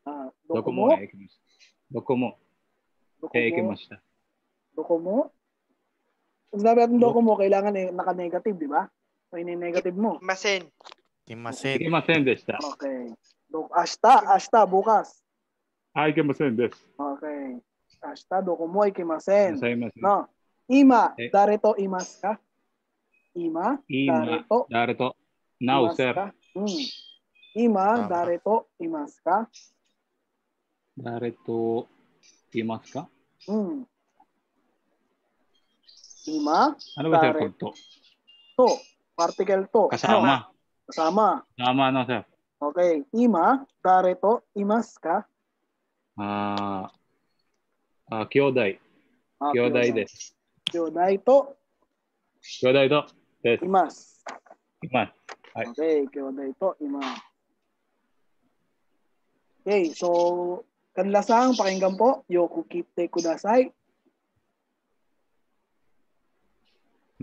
どこもへ行きました。どこもへ行きました。どこmo? Kung sinabi natin doko mo, kailangan naka-negative, di ba? So, ini-negative mo. Ikimasen. Ikimasen de shita. Okay. Ashita, bukas. Ikimasen desu. Okay. Ashita, doko mo, ikimasen. Nasaimasen. No. Ima, dare to imasu ka? Ima, dare to. Now, sir. Ima, dare to imasu ka? Dare to imasu ka? Ima, ano ba sir pag to? To, particle to. Kasama. Kasama. Kasama no sir. Okay. Ima, dare to imasu ka? Kyodai. Kyodai desu. Kyodai to. Kyodai to. Desu. Imasu. Imasu. Okay, kyodai to imasu. Okay, so kanlasang pakinggan po. Yoku kite kudasai.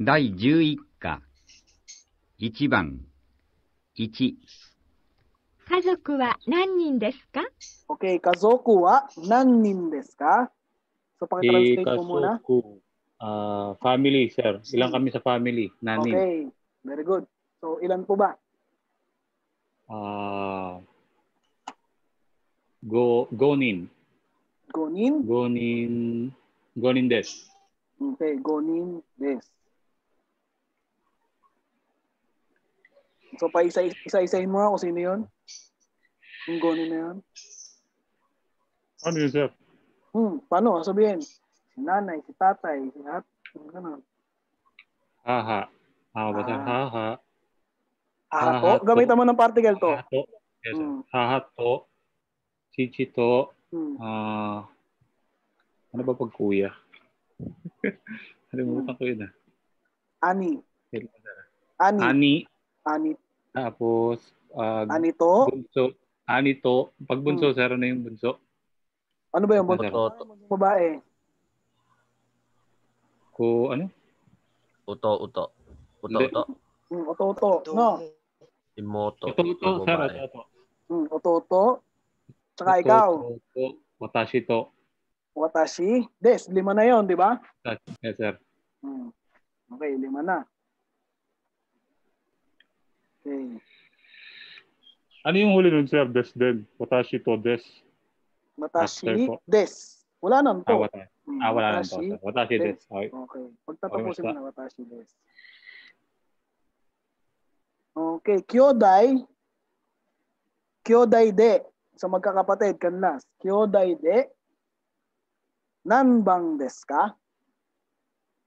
第11課1番1家族は何人ですか Okay, kazoku wa nan nin desu ka? So, pakitranslate mo muna. Family, sir. Ilan kami sa family? Nanin. Okay, very good. So, ilan po ba? Gonin. Gonin? Gonin desu. Okay, gonin desu. So, isa-isahin mo kung sino yun? Yung gonin na yun? Ano yun, sir? Paano? Sabihin. Si nanay, si tatay, si at, gano'n. Haha. Ba sir? Haha. Haha to? Gamitan mo ng particle to. Haha to. Yes, sir. Haha to. Chichi to. Ano ba pag kuya? Nalimutan ko yun. Ani. Ani. Tapos, Anito? Bunso. Anito. Pag bunso, sir, ano yung bunso? Ano ba yung bunso? Babae. Ano? Uto. Oto. No. Imoto. Oto, sir. Oto. Oto. Tsaka ikaw. Oto. Watashi to. Watashi. Des, 5 na yon, di ba? Yes, sir. Okay, 5 na. Okay. Ano yung huli nun, sir? Des din. Watashi to, des. Watashi, des. Wala nang to. Wala nang to, sir. Watashi, des. Okay. Pagtatapusin mo na watashi, des. Okay. Kyodai de. Sa magkakapatid, kanlas. Kyodai de. Nanbang desu ka?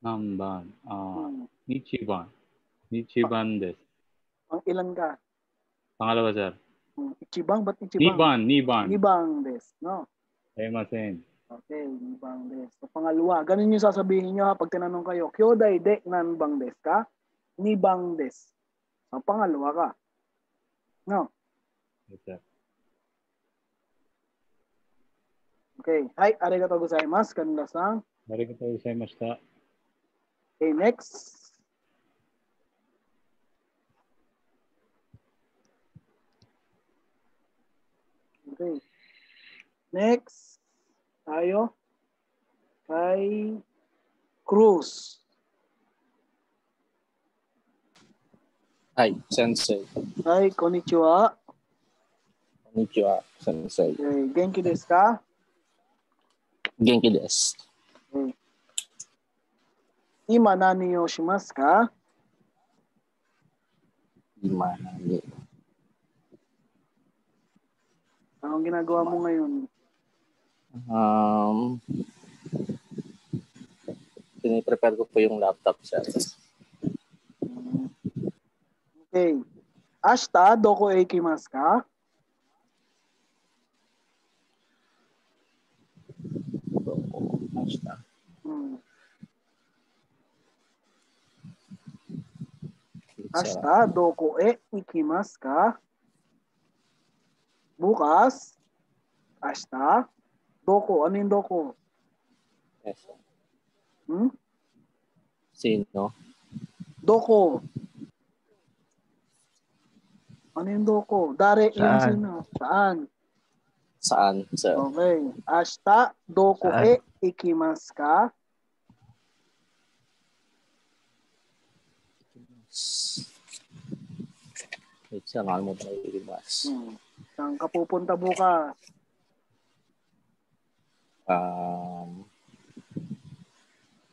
Nanban. Nichiban. Nichiban desu. Ang ilan ka? Pangalawa, sir. Ichibang? Ba't ichibang? Niban. Nibang desu. No? Ayamasen. Okay, nibang desu. So, pangalawa. Ganun yung sasabihin nyo ha pag tinanong kayo. Kyodai de nanbang desu ka? Nibang desu. So, pangalawa ka. No? Yes, sir. Okay. Hai, arigatou gozaimasu. Kanila-san. Arigatou gozaimashita. Okay, next. Okay. Next. Tayo. Kay Cruz. Hi, sensei. Hi, konnichiwa. Konnichiwa, sensei. Okay, genki desu ka? Genki desu. Okay. Ima nani o shimasu ka? Ima nani. Anong ginagawa mo ngayon? Piniprepare ko po yung laptop, sir. Okay. Ashita, doko e ikimasu ka? Ashita. Ashita, doko e ikimasu ka? Bukas, ashita, doko. Ano yung doko? Yes, sir. Sino? Doko. Ano yung doko? Dare, yung sino? Saan? Saan, sir? Okay. Ashita doko Saan? ikimasu ka? Wait, sir. Nakalimutan ko yung mas. Saan ka pupunta bukas?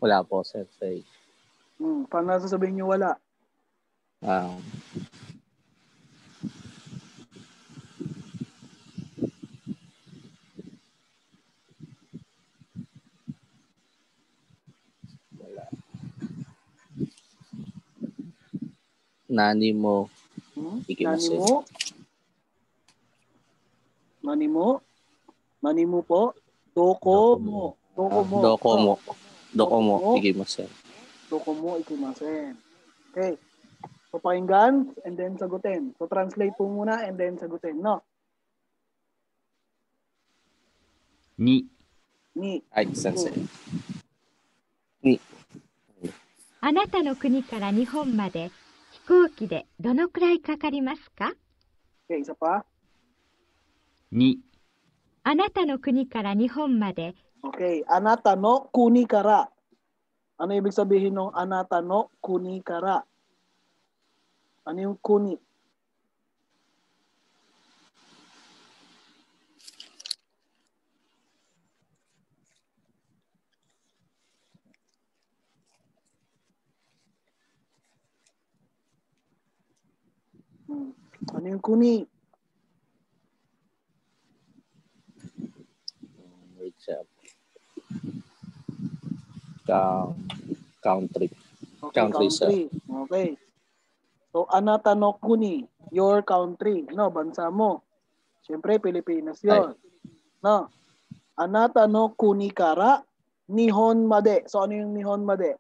Wala po, sir. Say. Paano sasabihin nyo wala? Wala. Nani mo. Ikimasen. Nani mo po? Doko mo. Doko mo. Ikimasen. Doko mo ikimasen. Okay. So, pakinggan and then sagutin. So, translate po muna and then sagutin. No? Ni. Ay, sensei. あなたの国から日本まで飛行機でどのくらいかかりますか？ Okay, isa pa. に。あなたの国から日本まで Okay. Anata no kuni kara. Ano ibig sabihin ng anata no kuni kara? Ano yung kuni? Ano yung kuni? Wait, sir. Country. Okay, Country, sir. Okay. So, anata no kuni, your country. No, bansa mo. Siyempre, Pilipinas yon. No. Anata no kuni kara, Nihon made. So, ano yung Nihon made?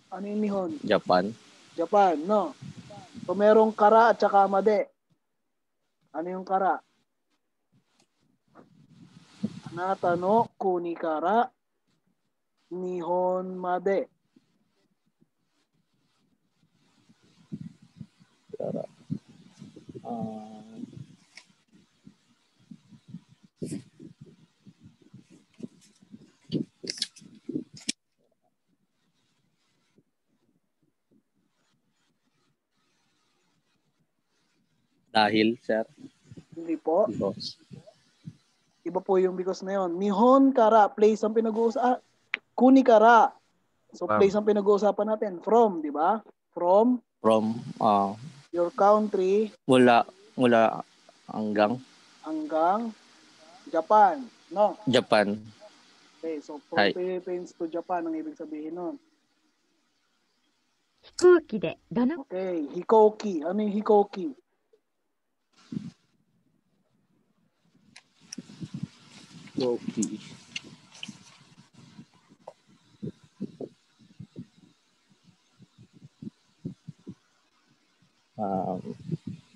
Ano yung Nihon? Japan. Japan, no. So, merong kara at saka made. Ano yung kara? Anata no kuni kara, Nihon made. Dahil, sir. Hindi po. Because. Iba po yung because na yun. Nihon kara, place ang pinag-uusapan. Kuni kara. So, place ang pinag-uusapan natin. From, di ba? From your country. Mula hanggang Japan. No? Japan. Okay, so from Philippines to Japan ang ibig sabihin nun. 飛行機でどの Okay, hikoki. Ano yung hikoki? Hikoki.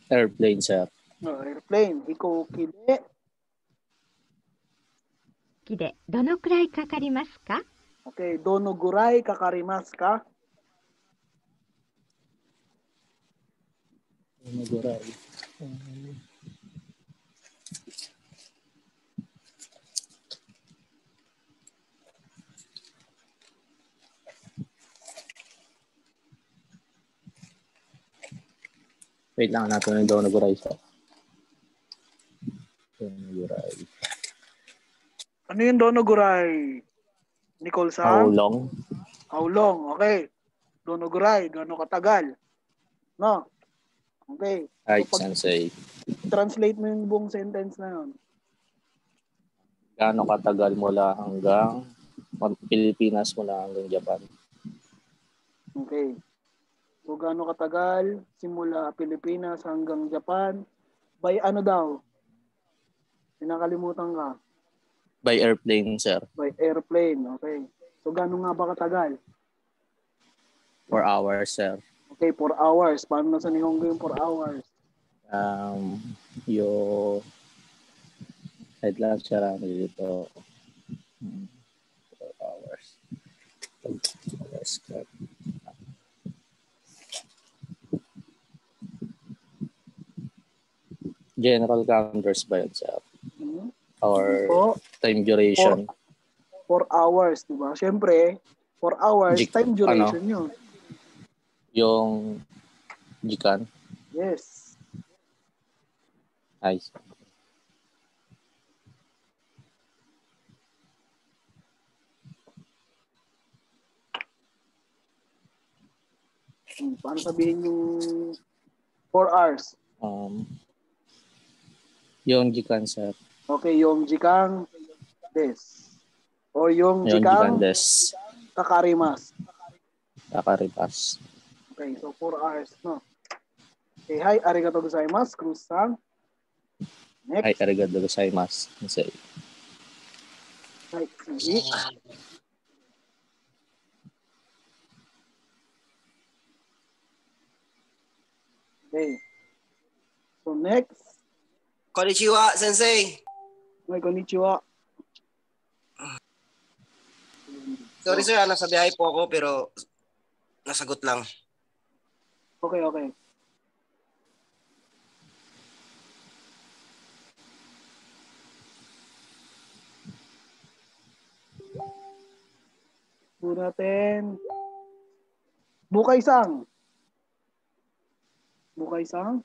Airplane, sir. Airplane. Hikoki de. 機でどのくらいかかりますか？ Okay, dono guray kakarimas ka? Wait lang natin yung Donoguray, sir. Donoguray. Ano yung dono guray? Nicole How Sang? long? How long? Okay. Dono guray, gaano katagal? No? Okay. Right, So, sensei. translate mo yung buong sentence na yun. Gaano katagal mula hanggang Pilipinas mula hanggang Japan? Okay. So, gaano katagal simula Pilipinas hanggang Japan? By ano daw? Pinakalimutan ka. By airplane, sir. By airplane. Okay. So, gaano nga ba katagal? 4 hours, sir. Okay, 4 hours. Paano na sa Nihongo yung 4 hours? Yung head lang siya dito. 4 hours. General counters ba yun, sir? Hmm? Or Po, time duration? 4 hours, di ba? Siyempre, 4 hours, time duration Ano? yun. Yung Jikan? Yes. Ay. Paano sabihin yung 4 hours? Yung Jikan, sir. Okay, yung Jikang Des. O yung Yung Jikan Jikang des. Kakarimas. Kakaripas. Okay, so 4 hours, no? Okay, hi, arigatou gozaimasu, Cruz-san. Ay, Next. arigatou gozaimasu. Say. Hi, sige. Okay. So next. Konnichiwa, sensei. May konnichiwa. Sorry sir, nasa biyahe po ako pero nasagot lang. Okay, okay. Po natin. Bukay-sang. Bukay-sang?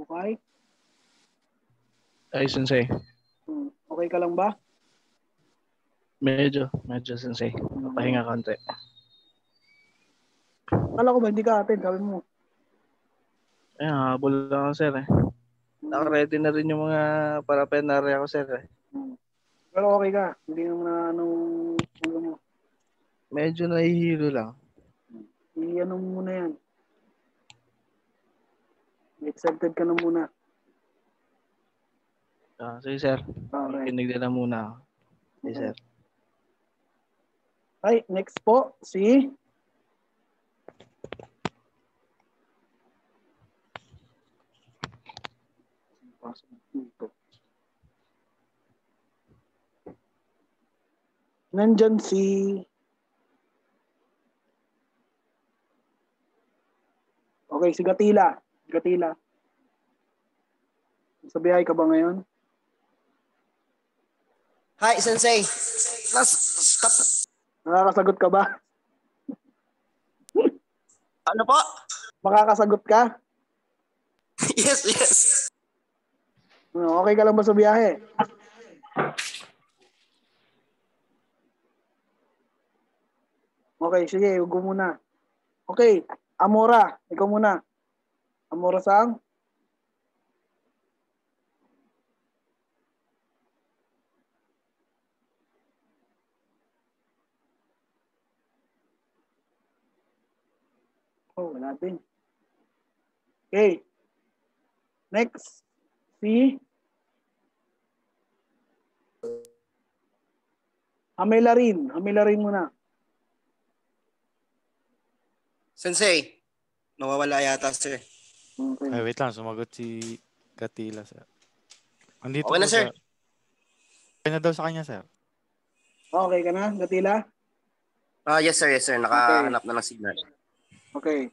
Bukay? Ay, sensei. Okay ka lang ba? Medyo, sensei. Pahinga konti. Kala ko ba hindi ka atin, sabi mo. Ay, habol lang ako, sir eh. Naka-ready na rin yung mga parapenarya ko, sir eh. Pero okay ka. Hindi naman na anong mo. Medyo nahihilo lang. I-ano mo muna yan. Accepted ka na muna. Sige, sir. Okay. Kinig na muna ako. Sige, sir. Ay, next po, si nandyan si okay, si Gatila. Gatila. Sa biyahe ka ba ngayon? Hi, sensei. Nakakasagot ka ba? Ano po? Makakasagot ka? Yes, yes. Okay ka lang ba sa biyahe? Okay, sige, huwag muna. Okay, Amora, ikaw muna. Amora-sang? Oh, wala din. Okay. Next, si Amelarin. Amelarin muna. Sensei, nawawala yata sir. Okay. Ay, wait lang. Sumagot si Gatila, sir. Andito Okay na po, sir. Okay na daw sa kanya, sir. Okay ka na, Gatila? Yes sir, yes sir. Nakahanap na ng signal. Okay.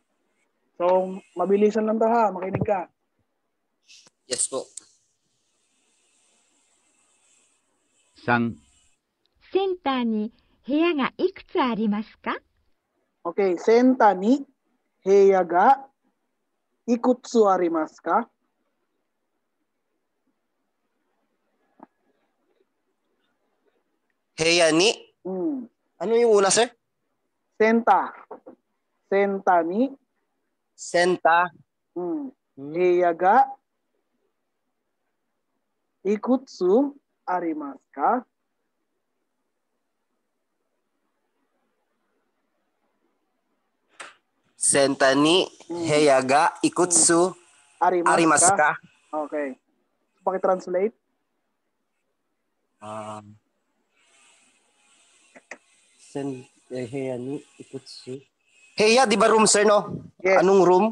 So, mabilisan lang to ha. Makinig ka. Yes po. 3センターに部屋がいくつありますか Okay. Senta ni heya ga ikutsu arimasu ka? Heya ni? Ano yung una sir? Senta. Senta ni Senta. heya ga ikutsu arimasu ka? Senta ni heya ga ikutsu arimasu ka? Okay. Paki-translate. Heya ni ikutsu. Heya, di ba room sir no? Yes. Anong room?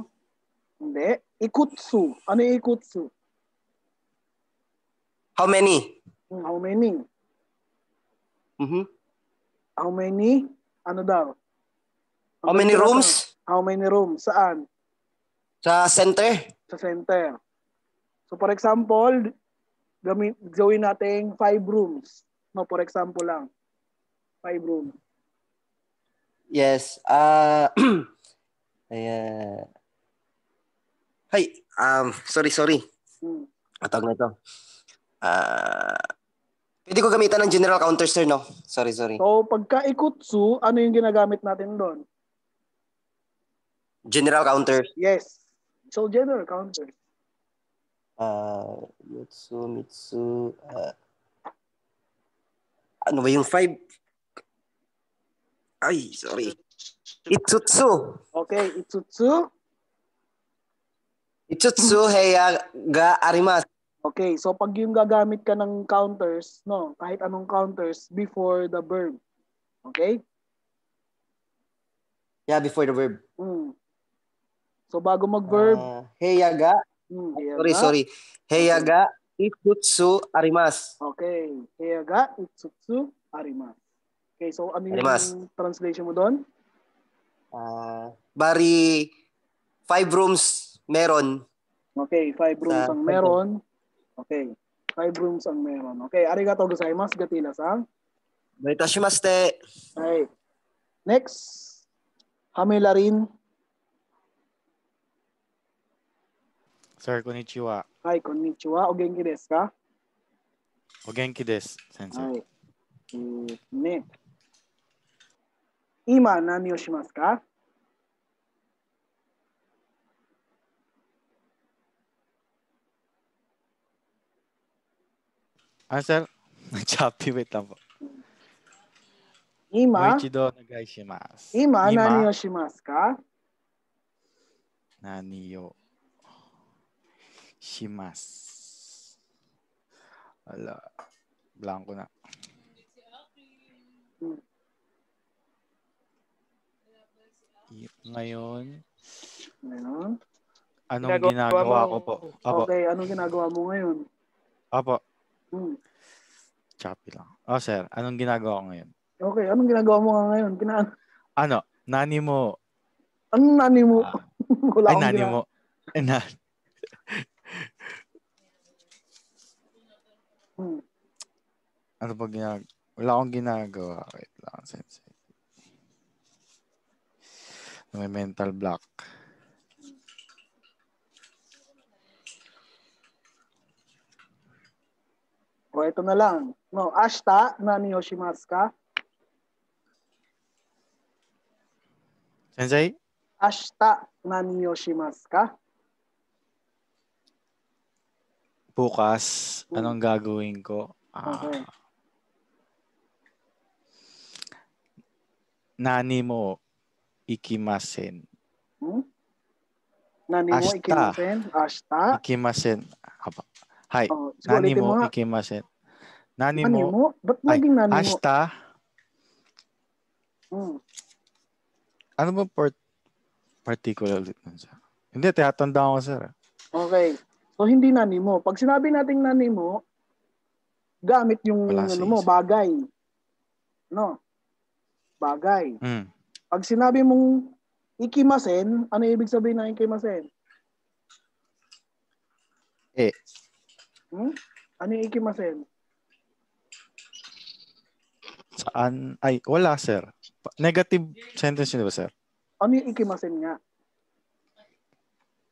Hindi. Ikutsu. Ano yung ikutsu? How many? How many? How many? Ano daw? How many rooms? How many rooms? Saan? Sa center. Sa center. So for example, gawin natin 5 rooms. No, for example lang. 5 rooms. Yes. Ayan. Hay, sorry. Hmm. Atawag na ito. Pwede ko gamitan ng general counter, sir, no? Sorry. So pagka ikutsu, ano yung ginagamit natin doon? General counter. Yes. So general counter. Mitsu. Ano ba yung 5? Ay, sorry. Itsutsu. Okay, itsutsu. Itsutsu heya ga arimasu. Okay, so pag yung gagamit ka ng counters, no, kahit anong counters before the verb. Okay? Yeah, before the verb. So bago mag-verb, Heya ga. heya Sorry. Heya ga itsutsu arimasu. Okay, heya ga itsutsu arimasu. Okay, so ano yung Arimasu. translation mo doon? Bari 5 rooms meron. Okay, 5 rooms ang meron. Okay, 5 rooms ang meron. Okay, arigatou gozaimasu, gatila-san. Doitashimashite. Okay. Next, hamelarin. Sir, konnichiwa. Hi, konnichiwa. O genki desu ka? O genki desu, sensei. Hai. Ne. Ima nani o shimasu ka? Sir? Choppy, wait lang po. Ima Moichido nagai-shimasu. nani o shimasu ka? Nani o shimasu. Ala, blanco na. Ngayon, anong ginagawa ko po? Apo. Okay, anong ginagawa mo ngayon? Apo. Choppy lang. Sir, anong ginagawa ko ngayon? Okay, anong ginagawa mo ngayon? Nani mo. Anong nani mo? Wala akong nani mo. Ano ba ginagawa? Wala akong ginagawa. Wait lang, sensei. May mental block. O, ito na lang. No, ashita nani o shimasu ka? Sensei? Ashita nani o shimasu ka? Bukas, anong gagawin ko? Okay. Nani mo ikimasen. Nani mo ikimasen? Ashita? Ikimasen. Hai. Nani mo ikimasen. Nani mo? Ba't naging nani mo? Ashita? Ano ba particular ulit nun, sir? Hindi, tiyatanda ko, sir. Okay. So, hindi nani mo. Pag sinabi nating nani mo, gamit yung bagay. No? Bagay. Pag sinabi mong ikimasen, ano ibig sabihin ng ikimasen? Ano yung ikimasen? Saan? Ay, wala, sir. Negative sentence yun ba, sir? Ano yung ikimasen nga?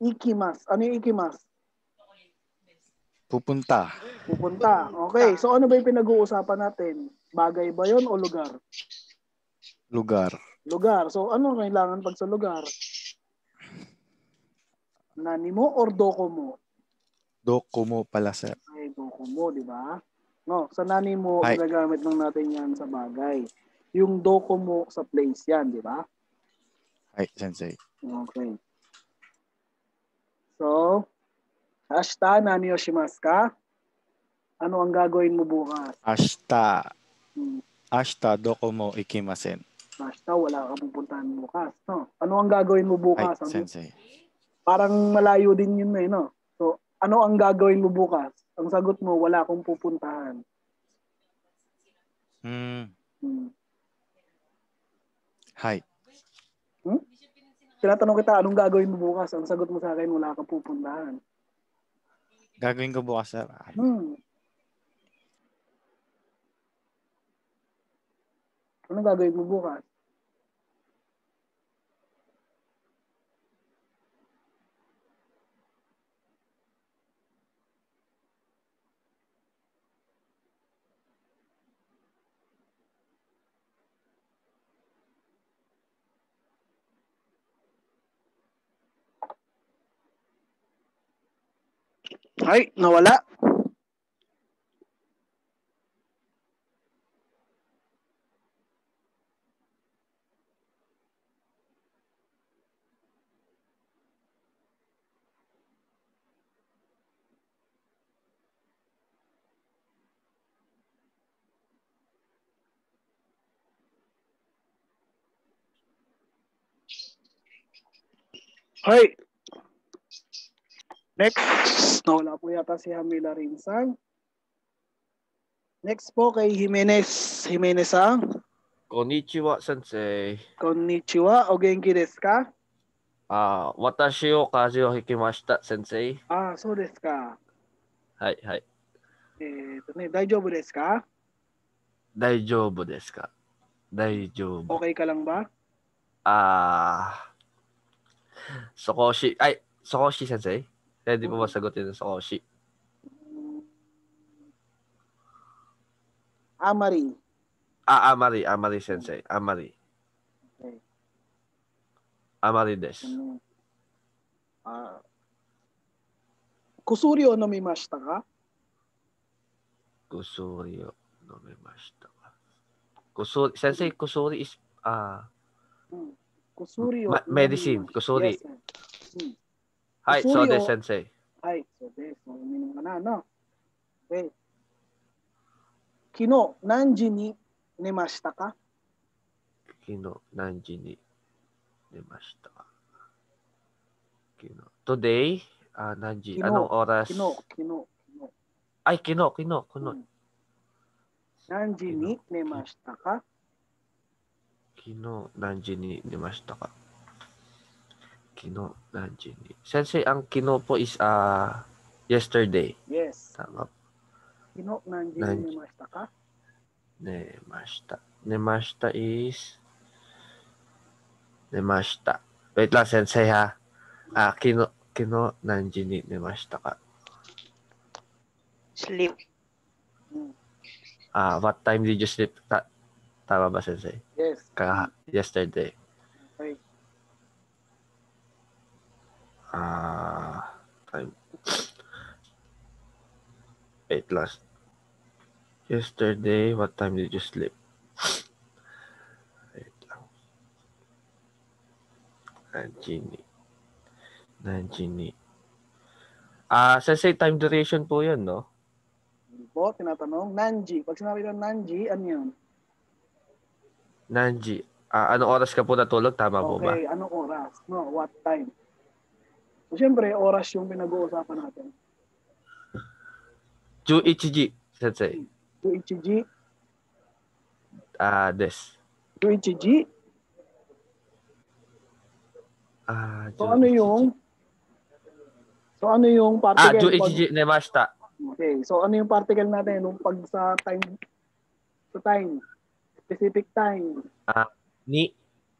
Ikimas. Ano yung ikimas? Pupunta. Okay. So, ano ba yung pinag-uusapan natin? Bagay ba yun o lugar? Lugar. So, ano kailangan pag sa lugar? Nani mo or doko mo? Doko mo pala, sir. Ay, doko mo, di ba? No, sa nani mo, gagamit lang natin yan sa bagay. Yung doko mo sa place yan, di ba? Ay, sensei. Okay. So, ashita nani o shimasu ka? Ano ang gagawin mo bukas? Ashita doko mo ikimasen. Ashita, wala ka pupuntahan bukas. No? Ano ang gagawin mo bukas? Ay, sensei. Parang malayo din yun no? So, ano ang gagawin mo bukas? Ang sagot mo, wala akong pupuntahan. Hi. Tinatanong kita, anong gagawin mo bukas? Ang sagot mo sa akin, wala kang pupuntahan. Gagawin ko bukas, sir. Ano gagawin mo bukas? Ay, nawala. Ay. Next, nawala po yata si Hamila Rinsang. Next po kay Jimenez. Jimenez-san. Konnichiwa, sensei. Konnichiwa. O genki desu ka? Watashi o kaze o hikimashita, sensei. So desu ka. Hai. 大丈夫ですか? 大丈夫ですか? 大丈夫. Okay ka lang ba? Sokoshi. Sokoshi, sensei. Pwede po ba sagutin ng Sokoshi? Amari. Amari, sensei. Amari. Okay. Amari desu. Kusuri o nomimashita ka? Kusuri o nomimashita ka. Kusuri, sensei, kusuri is, Kusuri o medicine, kusuri. Yes, Hai, so desu, sensei. Hai, so desu. So, uminom ka na, no? Okay. Kino, nanji ni nemashita ka? Kino, nanji ni nemashita ka? Kino. Today, nanji. Anong oras? Kino. Ay, kino. Nanji ni nemashita ka? Kino, nanji ni nemashita ka? Kino, nanji ni. Sensei, ang kino po is yesterday. Yes. Tama. Kino, nanji ni nemashita ka? Nemashita is nemashita. Wait lang, sensei, ha? Kino, nanji ni nemashita ka? Sleep. What time did you sleep? Tama ba, sensei? Yes. Yesterday. Okay. Time. Wait lang. Yesterday, what time did you sleep? Wait lang. Nanji ni. Sensei, time duration po yun, no? Po, tinatanong. Nanji. Pag sinabi ng nanji, ano yun? Nanji. Anong oras ka po natulog? Tama po ba? Okay, anong oras? No, what time? So, siyempre, oras yung pinag-uusapan natin. Juichiji, sensei. Juichiji. Des. Juichiji. So, ano yung particle? Juichiji nemashita. Okay, so ano yung particle natin nung pag sa time, specific time? Ni.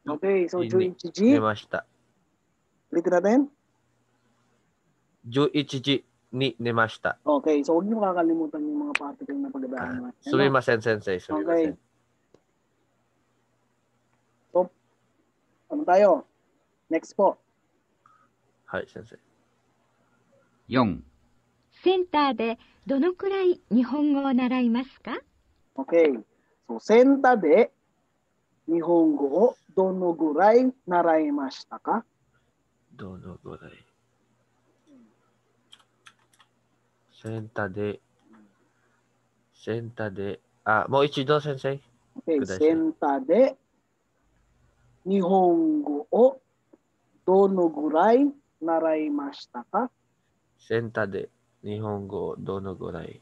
Okay, so Juichiji. Nemashita. Ulitin natin? Juichiji ni nemashita. Okay, so huwag niyo kakalimutan yung mga particle na pagdadaan natin. Sumimasen, sensei. Okay. So, ano tayo? Next po. Hai, sensei. 4. センターでどのくらい日本語を習いますか? Okay. So, センターで日本語をどのぐらい習いましたか? どのぐらい。センターで、もう一度、先生。Okay. センターで日本語をどのぐらい習いましたか? センターで日本語をどのぐらい。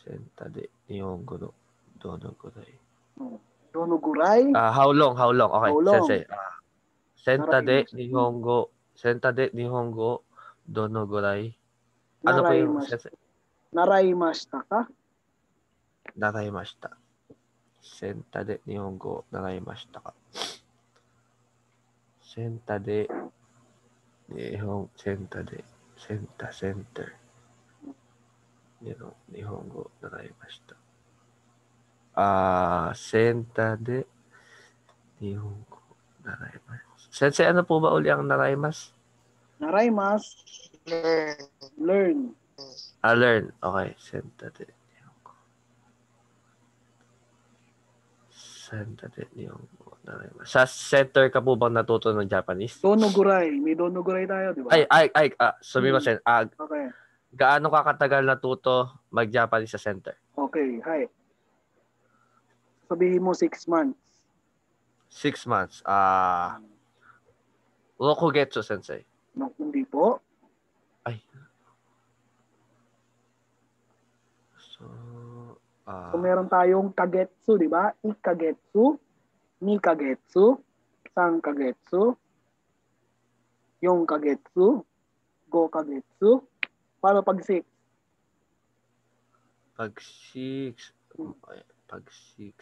センターで日本語のどのぐらい。どのぐらい? How long? Okay, how long? 先生。センターで日本語、どのぐらい Ano po yung Naraimashita. sensei? Naraimashita ka? Naraimashita. Senta de Nihongo naraimashita ka. Senta de center. Nihongo naraimashita. Senta de Nihongo naraimashita. Sensei, ano po ba uli ang naraimas? Naraimas. Learn. Learn. Okay. Senta de Nihongo. Senta de Nihongo naraimas. Sa center ka po bang natuto ng Japanese? Donogurai. May donogurai tayo, di ba? Sumimasen. Okay. Gaano ka katagal natuto mag-Japanese sa center? Okay, hi. Sabihin mo 6 months. 6 months. Rokugetsu, sensei. No, hindi po. So meron tayong kagetsu, di ba? Ikagetsu, nikagetsu, sankagetsu, yung kagetsu, go kagetsu. Paano pag 6? Pag 6. Pag 6.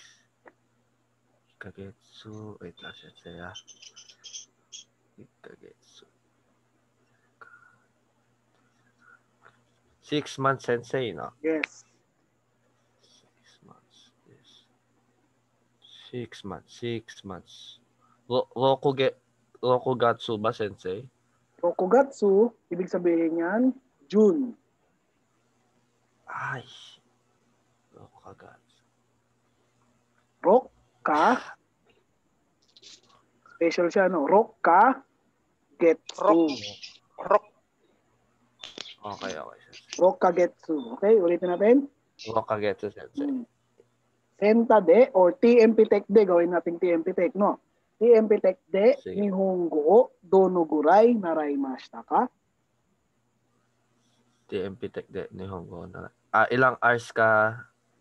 Ikagetsu. Wait lang, sensei. Ikagetsu. 6 months, sensei, no? Yes. 6 months. Rokugatsu ba, sensei? Rokugatsu, ibig sabihin yan, June. Ay. Rokugatsu. Rokka. Special siya, no? Rokka. Getsu. Okay. Rokkagetsu. Okay, ulitin natin. Rokugetsu, sensei. Senta de or TMP Tech de. Gawin natin TMP Tech, no? TMP Tech de, Sige. Nihongo, Donogurai, Naraimashita ka? TMP Tech de Nihongo na. Ilang hours ka?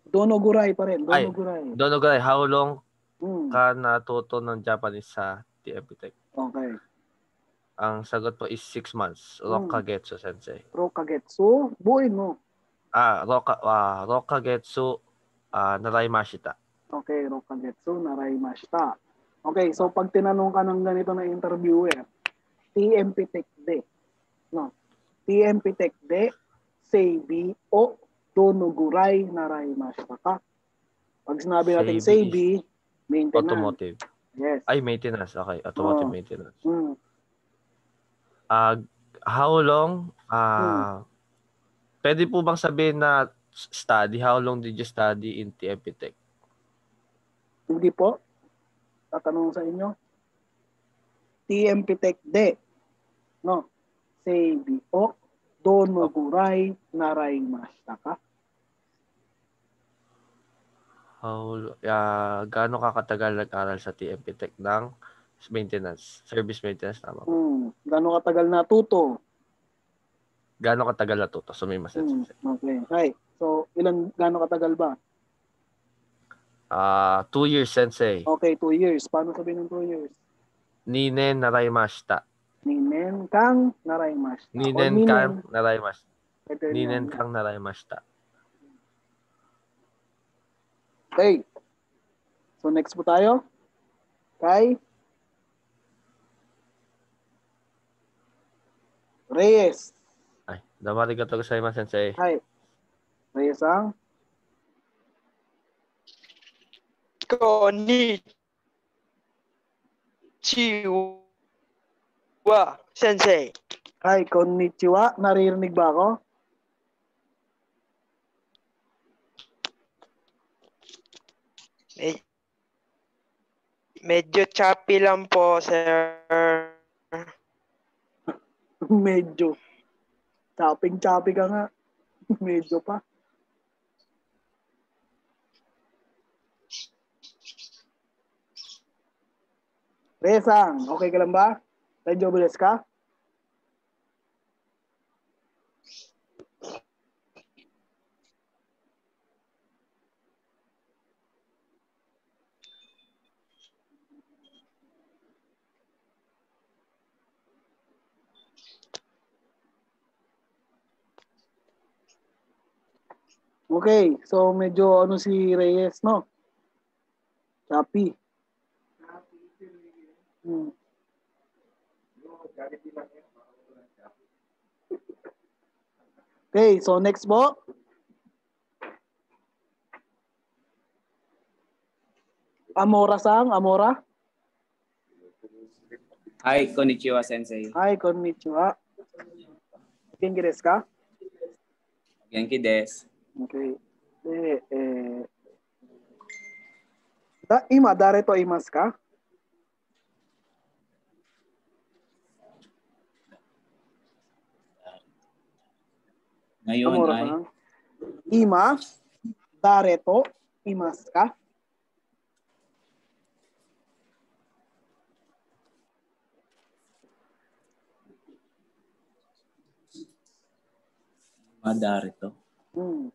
Donogurai pa rin. Donogurai. Donogurai, how long ka natuto ng Japanese sa TMP Tech? Okay. Ang sagot po is 6 months. Rokagetsu, sensei. Rokagetsu, buuin mo. Rokagetsu, naraimashita. Okay, Rokagetsu, Naraimashita. Okay, so pag tinanong ka ng ganito na interviewer, TMP Tech de. No. TMP Tech de, Seibi o Donogurai, Naraimashita ka. Pag sinabi natin Seibi, maintenance. Automotive. Yes. Maintenance. Okay, automotive maintenance. How long? Pwede po bang sabihin na study? How long did you study in TMP Tech? Hindi po. Tatanong sa inyo. TMP Tech de. No. Seibi o Donogurai, Naraimashita ka. Gaano ka katagal nag-aral sa TMP Tech ng maintenance? Service maintenance, tama po? Gaano katagal natuto? Gaano katagal natuto? So, may masense. Okay. Hi. So, gaano katagal ba? 2 years, sensei. Okay, 2 years. Paano sabihin ng 2 years? Ninen naraimashita. Ninen kang naraimashita. Ninen kang naraimashita. Ito Ninen yan. kang naraimashita. Okay. So, next po tayo. Kay Reyes. Ay, damarigato gozaimasu, sensei. Hi. Reyes ang Konnichiwa, sensei. Hi, konnichiwa. Naririnig ba ako? Medyo choppy lang po, sir. Medyo. Chopping ka nga. Medyo pa. Resang, okay ka lang ba? Medyo bilis ka? Okay, so medyo ano si Reyes, no? Choppy. Okay, so next po. Amora-san, Amora. Hi, konnichiwa, sensei. Hi, konnichiwa. Genki desu ka? Genki desu. Okay. Ima, dare to imasu ka? Ngayon Amora-san. Ima, dare to imasu ka? Darito.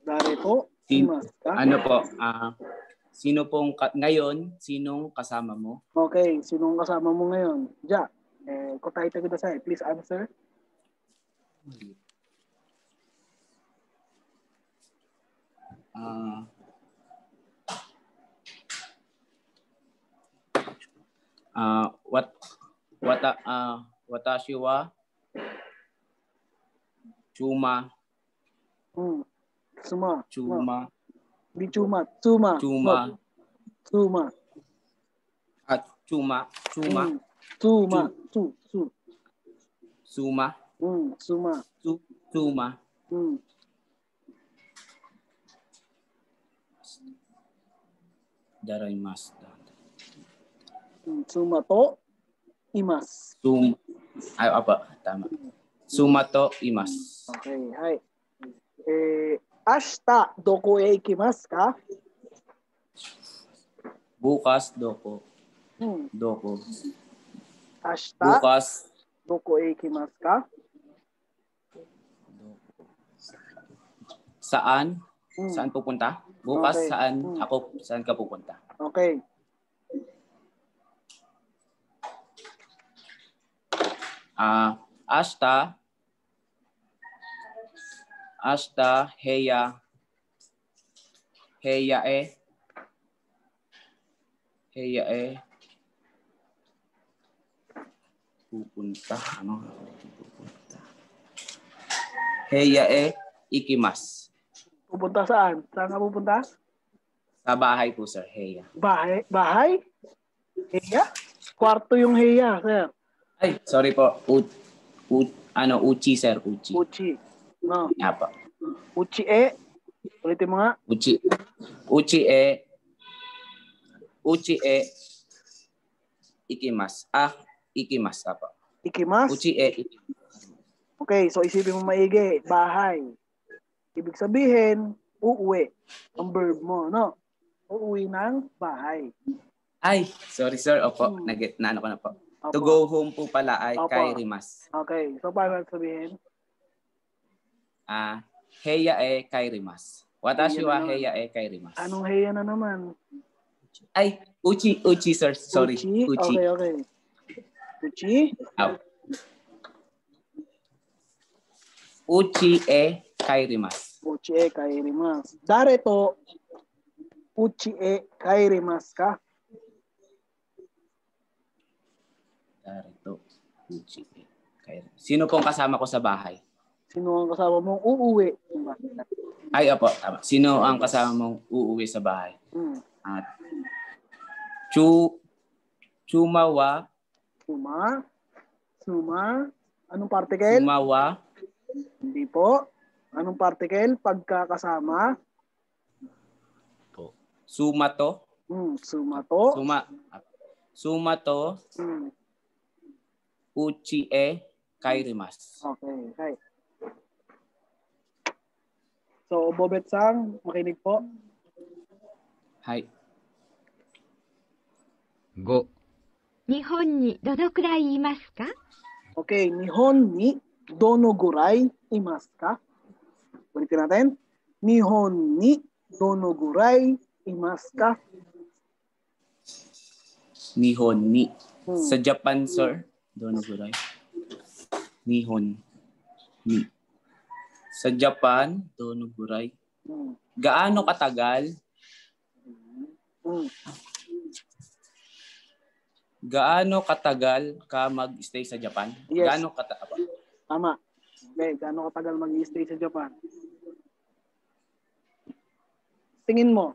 Darito, imasu ka? Ano po, sino pong, ngayon, sinong kasama mo? Okay, sinong kasama mo ngayon? Ja, kotaite kudasai. Please answer. Watashi wa Chuma. Suma. Chuma. Di Chuma. Chuma. Chuma. No. Chuma. Chuma. Chuma. Chuma. Suma. Suma. Chuma. Daraimasu. Suma to imasu. Ay, apa, tama. Suma to imasu. Okay, hai. Ashita doko e ikimasu ka? Bukas doko. Doko. Ashita bukas doko e ikimasu ka? Saan? Saan pupunta? Bukas Okay. saan ka pupunta? Okay. Ashita heya pupunta. Pupunta. Heya ikimasu. Pupunta saan? Saan ka pupunta? Sa bahay po, sir. Heya. Bahay? Heya? Kwarto yung heya, sir. Ay, sorry po. Uchi, sir. Uchi. Uchi. No. Apa. Uchi e. Ulitin mo nga. Uchi e. Ikimasu. Ikimasu. Apa. Ikimasu? Uchi e. Okay, so isipin mo maigi. Bahay. Ibig sabihin, uuwi. Ang verb mo, no? Uuwi ng bahay. Ay, sorry, sir. Opo, naano ko na po. Opo. To go home po pala ay kairimasu. Okay, so paano sabihin? Heya kairimasu. Watashi wa heya kairimasu. Anong heya na naman? Ay, uchi, sir. Sorry. Uchi. Okay. Uchi? Uchi kairimasu. Uchi kairimasu. Dare to uchi kairimasu ka? Dare to uchi kairimasu. Sino pong kasama ko sa bahay? Sino ang kasama mong uuwi? Ay, opo, tama. Sino ang kasama mong uuwi sa bahay? Chuma wa. Suma. Anong particle? Suma wa. Hindi po. Anong particle? Pagkakasama? Suma to. Suma to. Suma to. Uchi kairimasu. Okay. So, Bobet-san, makinig po. Hi. 5. 日本にどのくらいいますか? Okay, 日本にどのぐらいいますか? Ulitin natin. 日本にどのぐらいいますか? Nihon ni. Sa Japan, sir. Dono guray. Nihon ni. Sa Japan, dono guray. Gaano katagal? Gaano katagal ka mag-stay sa Japan? Yes. Gaano katagal? Tama. Okay, gaano katagal mag-stay sa Japan? Tingin mo.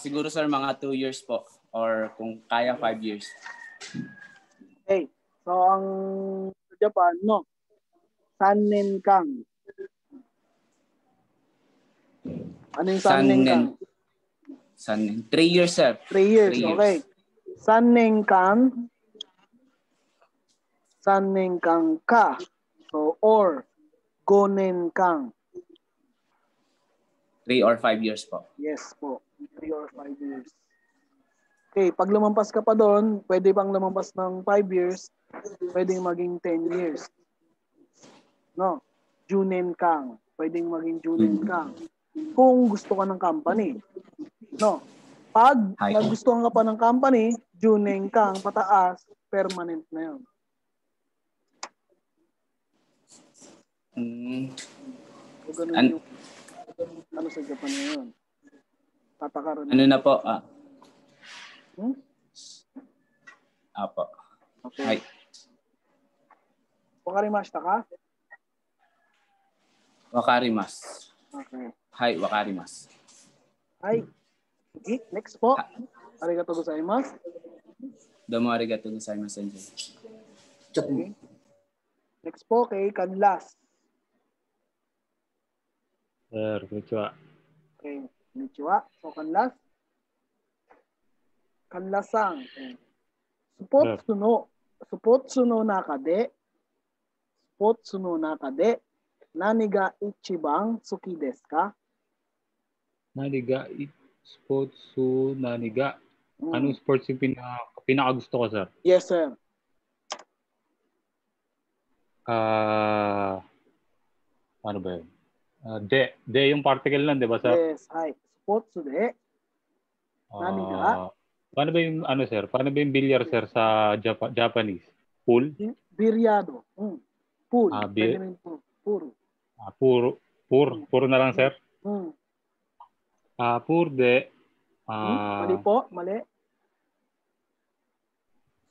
Siguro sir mga 2 years po or kung kaya 5 years. Okay. So ang sa Japan, no. Sannen kang. Ano yung sannen kang? Sannen. 3 years sir. 3 years, 3 years. okay. Sannen kang. Sannen kang ka. So or gonen kang. 3 or 5 years po. Yes po. 3 or 5 years. Okay, pag lumampas ka pa doon, pwede pang lumampas ng 5 years, pwedeng maging 10 years. No? Junen kang. Pwedeng maging junen kang. Kung gusto ka ng company. No? Pag nagustuhan ka pa ng company, junen kang pataas, permanent na yun. So, ganun yung ano sa Japan ngayon. Tatakaroon. Ano na po? Apo. Okay. Wakarimashita ka? Wakarimasu. Okay. Hi, wakarimasu. Hi. Okay, next po. Arigatou gozaimasu. Domo arigatou gozaimasu. Okay. Next po kay Kanlas. Sir, konnichiwa. Okay, konnichiwa. So Kanlas. Kanlas-san. Supotsu no naka de nani ga ichiban suki desu ka? Nani ga? Anong sports yung pinakagusto ko, sir? Yes, sir. Ano ba yun? De yung particle lang, di ba, sir? Yes, hi. Spotsu de nani ga? Paano ba yung, sir? Paano ba yung billiard, sir, sa Japanese? Pool? Biryado. Pool. Pwede rin po. Puro. Puro na lang, sir? Pur de. Mali po, mali.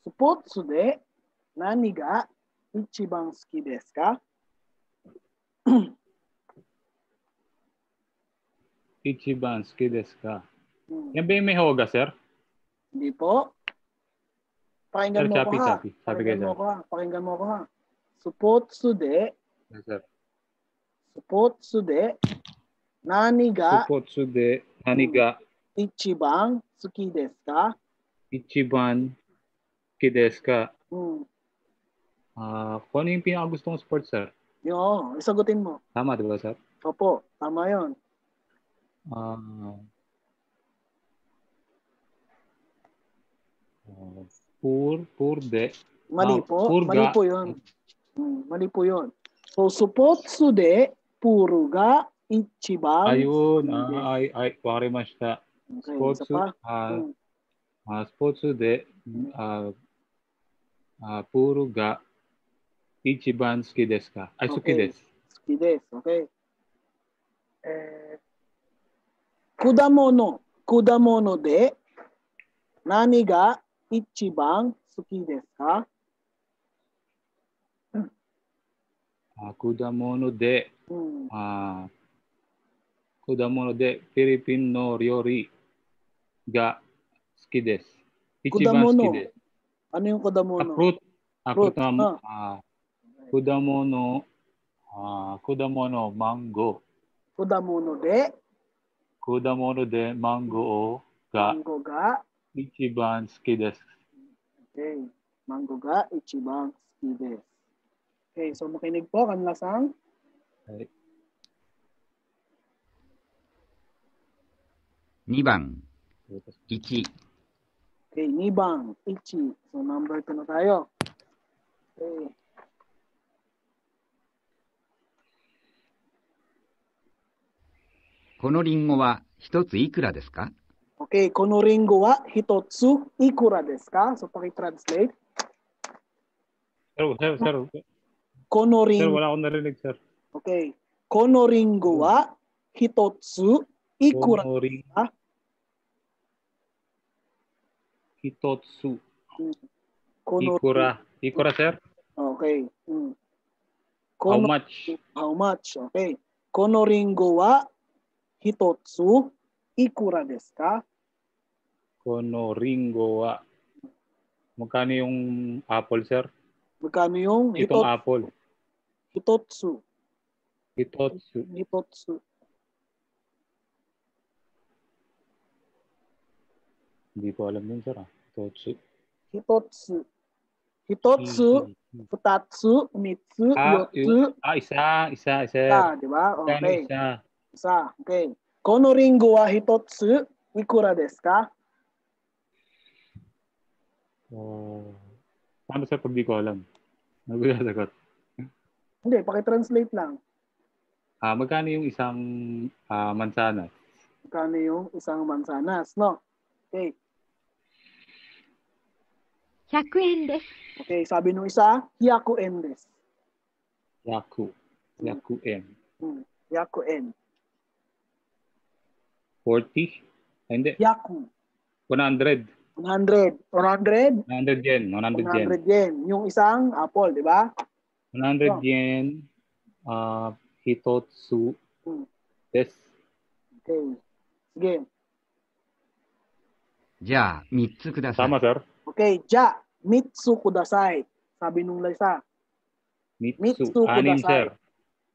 Spotsu de nani ga ichiban suki desu ka? Ichiban suki desu ka? Yan ba yung may hoga, sir? Hindi po. Pakinggan mo ko ha. Pakinggan mo ko ha. Supotsu de. Yes, sir. Supotsu de. Nani ga. Ichiban suki desu ka? Ichiban suki desu ka? Kung ano yung pinakagustong sports, sir? Yung, isagutin mo. Tama, di ba, sir? Opo, tama yun. Pur de. Mali po. Mali po yun. Mali po yun. So, supotsu de puro ga ichiban. Ayun. Wakarimashita. Spotsu de puro ga ichiban suki desu ka? Ay, suki desu. Suki desu. Okay. Kudamono de nani ga ichiban suki desu ka? Kudamono de Philippine no ryori ga suki desu. Ichiban suki desu. Ano yung kudamono? Fruit. Kudamono mango. Kudamono de mango ga ichiban suki desu. Okay. Mango ga ichiban suki desu. Okay, so makinig po, Kanlas-san. Okay. 2番、1。 Okay, 2番、1。So number 2 na tayo. Okay. このリンゴは1ついくらですか? Okay, このリンゴは1ついくらですか? So paki-translate. Sir. このリンゴ。Sir, wala akong narinig, sir. Okay. Kono ringo wa hitotsu ikura Konoring desu ka? Hitotsu. Kono Ikura, sir? Okay. How much? How much? Okay. Kono ringo wa hitotsu ikura desu ka? Konoringo wa. Magkano yung apple, sir? Magkano yung Itong apple. hitotsu? Hitotsu. Hitotsu. Hindi ko alam yun, sir. Hitotsu. Hitotsu. Hitotsu, futatsu, mitsu, yotsu. Isa, sir. Isa, di ba? Magkano Okay. isa? Okay. Kono ringo wa hitotsu ikura desu ka? Paano, sir, pag di ko alam? Ano ba yung sagot? Hindi, paki-translate lang. Magkano yung isang mansanas? Magkano yung isang mansanas, no? Okay. 100円です。Okay, sabi nung isa, hyaku en desu. Yaku en. Hyaku en. 40? Hindi. Hyaku. 100. 100. 100? 100 yen. 100 yen. Yung isang apple, di ba? 100 yen. Hitotsu desu. Okay. Sige. じゃあ、3つください。 Tama, sir? Okay, ja, mitsu kudasai. Sabi nung isa. Mitsu. Mitsu 6, kudasai. sir.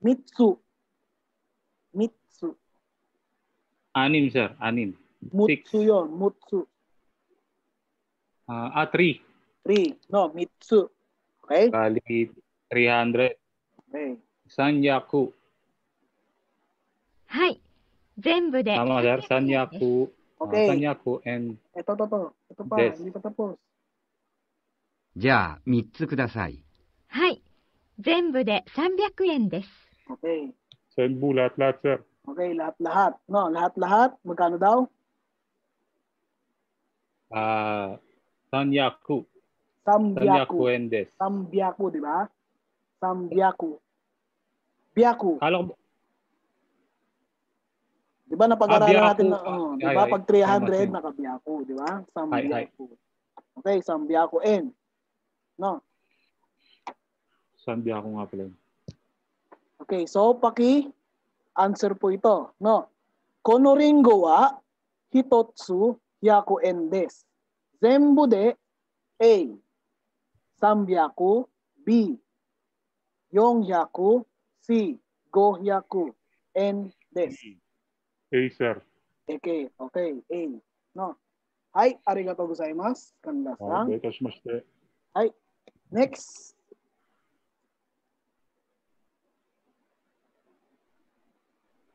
Mitsu. 6, sir. 6. Mutsu yon, mutsu. 3. 3. No, mitsu. Okay? Kali 300. Okay. Sanyaku. はい。全部で Tama, sir. 300円です。 Sanyaku. Okay. Sanyaku and Ito pa, Des. hindi pa tapos. じゃあ、3つください。はい。全部で300円です。 Okay. Senbu, lahat-lahat, sir. Okay, lahat-lahat. No, lahat-lahat. Magkano daw? Sanyaku. Sanyaku Sambyaku. and des. Sambyaku, di ba? Sambyaku. Byaku. Kala ko, Di ba napag-aralan byaku. natin na, di ba? Ay, Pag 300, tama. nakabyaku, di ba? Ay. Sambyaku. Okay, sambyaku en. No? Sanyaku nga pala yun. Okay, so answer po ito, no? Kono ringo wa hitotsu hyaku en desu. Zenbu de A. 300 B. 400 C. 500 en desu. Sir. Okay, A. No? Hai, arigatou gozaimasu. Kanda-san. Itashimashite. Hai. Next.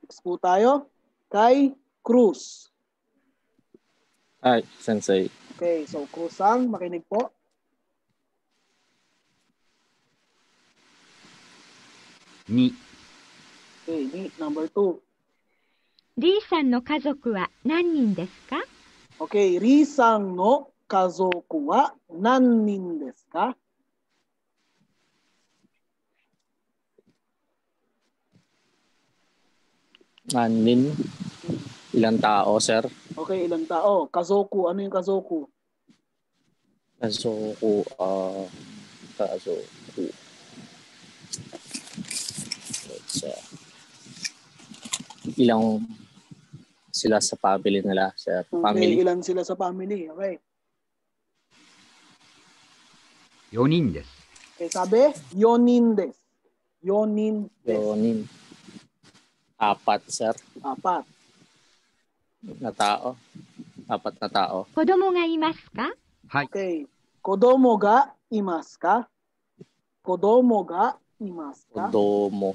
Next po tayo kay Cruz. Hi, Sensei. Okay, so Cruz-san, makinig po. Ni. Okay, number 2. リーさんの家族は何人ですか？ Okay, Ri-san no kazoku wa nannin desu ka? Nanin. Ilang tao, sir? Okay, ilang tao? Kazoku, ano yung kazoku? Kazoku. Ilang sila sa family nila, sir? Okay, Family. ilan sila sa family? Okay. 4人です。 Okay, sabi, yonin desu. Yonin desu. Yonin. 4, sir. 4. Na tao. 4 na tao. 子供がいますか？はい。 Okay. Kodomo ga imasu ka? Kodomo ga imasu ka? Kodomo.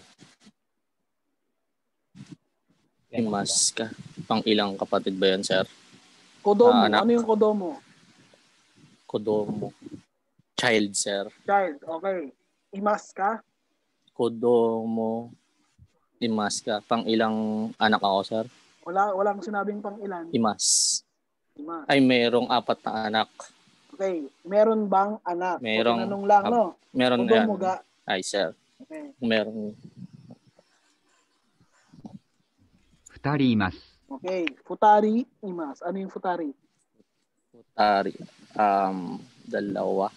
Imas ka. Pang ilang kapatid ba yan, sir? Kodomo, Anak. ano yung kodomo? Kodomo. Child, sir. Child, okay. Imasu ka? Kodomo. Imas ka. Pang ilang anak ako, sir? Walang sinabing pang ilan. Imas. Imas. Ay, merong 4 na anak. Okay. Meron bang anak? Merong- So, tinanong lang, no? Meron Kodomo yan. ga. Ay, sir. Okay. Meron. 二人います。Okay. Futari imas. Ano yung futari? Futari. Dalawa.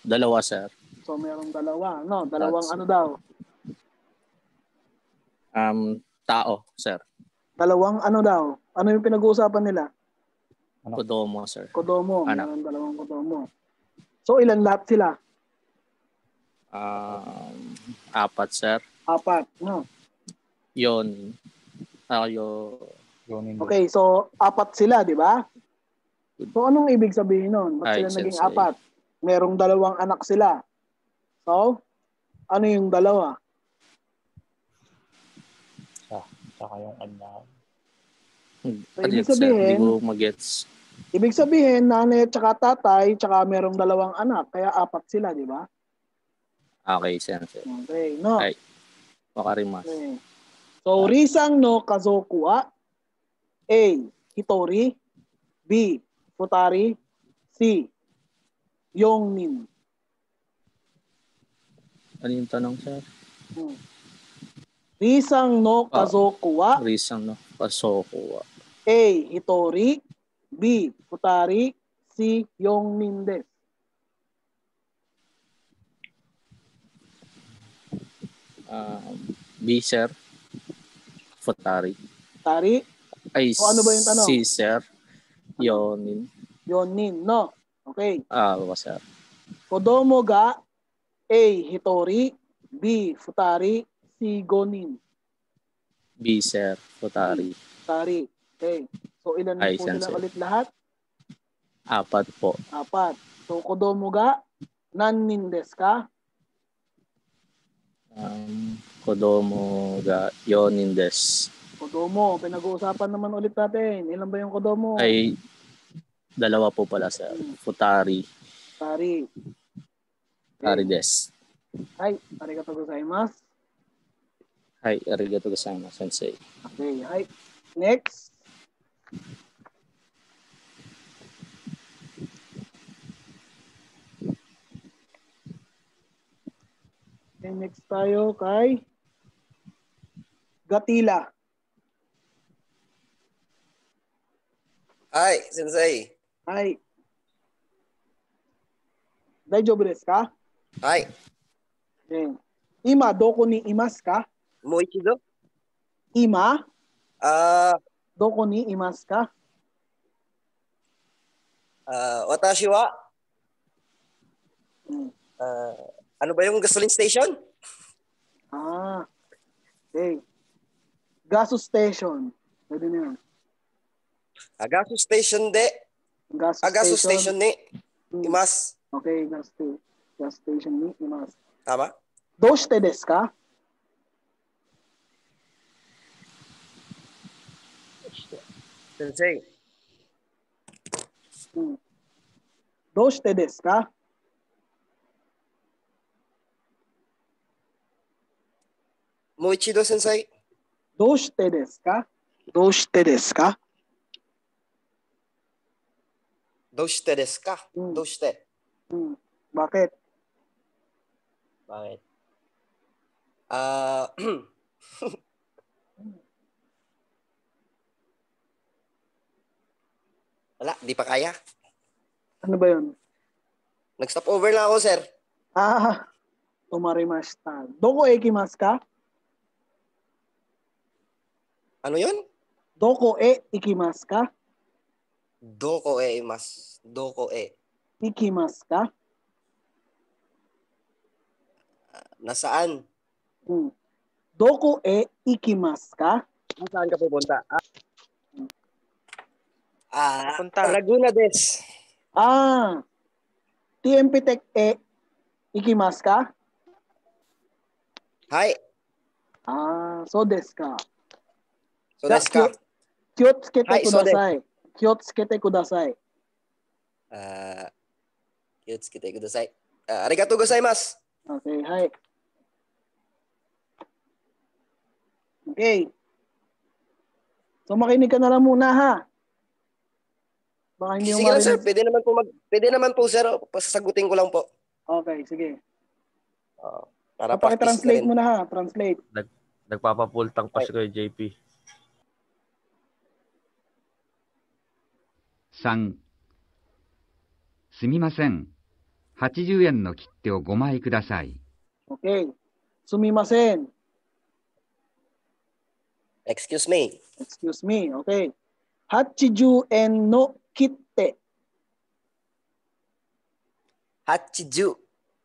Dalawa, sir. So, merong dalawa. No? Dalawang That's- ano daw? Tao, sir. Dalawang ano daw? Ano yung pinag-uusapan nila? Kodomo, sir. Kodomo. Anak. Meron dalawang kodomo. So, ilan lahat sila? Apat, sir. Apat. No? Yon. Okay, so apat sila, di ba? So anong ibig sabihin nun? Ba't sila naging sensei. apat? Merong dalawang anak sila. So, ano yung dalawa? Saka yung kanya. So, ibig sabihin, Hindi ko magets. ibig sabihin, nanay at saka tatay, tsaka merong dalawang anak. Kaya apat sila, di ba? Okay, sensei. Okay, no? Ay, wakarimasu. Okay. So, Risang no Kazoku wa A. Hitori B. Futari C. Yongnin. Ano yung tanong, sir? Risang no Kazoku wa Reason, no? Pasoku wa. A. Hitori B. Futari C. Yongnin des. B, sir. Futari. Futari? Ay, O ano ba yung tanong? C, sir. Yonin. Yongnin, no? Okay. Sir. Kodomo ga A. Hitori B. Futari C. Gonin. B, sir. Futari. Futari. Okay. So, ilan Ay, po sila sensei. ulit lahat? Apat po. Apat. So, kodomo ga nannin desu ka? Kodomo ga yonin des. Kodomo. Pinag-uusapan naman ulit natin. Ilan ba yung kodomo? Ay, dalawa po pala, sir. Futari. Futari. Futari des. Hai. Arigatou gozaimasu. Hi, arigatou gozaimasu, sensei. Okay. Hai. Next. Okay, next tayo kay Gatila. Hi, sensei. Hai. Daijoubu desu ka? Hi. Okay. Ima, doko ni imasu ka? Mo ichido? Ima? Doko ni imasu ka? Watashi wa ano ba yung gasoline station? Okay. Gaso station. Pwede na yun. Gaso station de. Gaso station ni imasu. Okay, gas station ni imasu. Tama? Doshite desu ka? Sensei. Doshite desu ka? Mo ichido, sensei. Doshite desu ka? Doshite desu ka? Doshite desu ka? Doshite. Bakit? Bakit? Wala, di pa kaya. Ano ba yun? Nag-stop over lang ako, sir. Tumarimashita. Doko ikimasu ka? Ano yun? Doko ikimasu ka? Doko imasu. Doko Ikimasu ka? Nasaan? Doko ikimasu ka? Nasaan ka pupunta? Laguna des. TMP Tech ikimasu ka? Hi. So desu ka. So desu ka. Kyotsukete Hi, so kudasai. Kyotsukete kudasai. Kyotsukete kudasai. Arigatou gozaimasu. Okay, hi. Okay. So makinig ka na lang muna, ha? Baka hindi mo Sige lang, sir. marinig. Pwede naman po, sir. Pasasagutin ko lang po. Okay, sige. Para practice na Translate rin. mo na, ha? Translate. Nagpapapultang pa si Kuya JP. 3、すみません。80円の切手を5枚ください。Okay. Sumimasen. Excuse me. Excuse me. Okay. 80円の切手。 80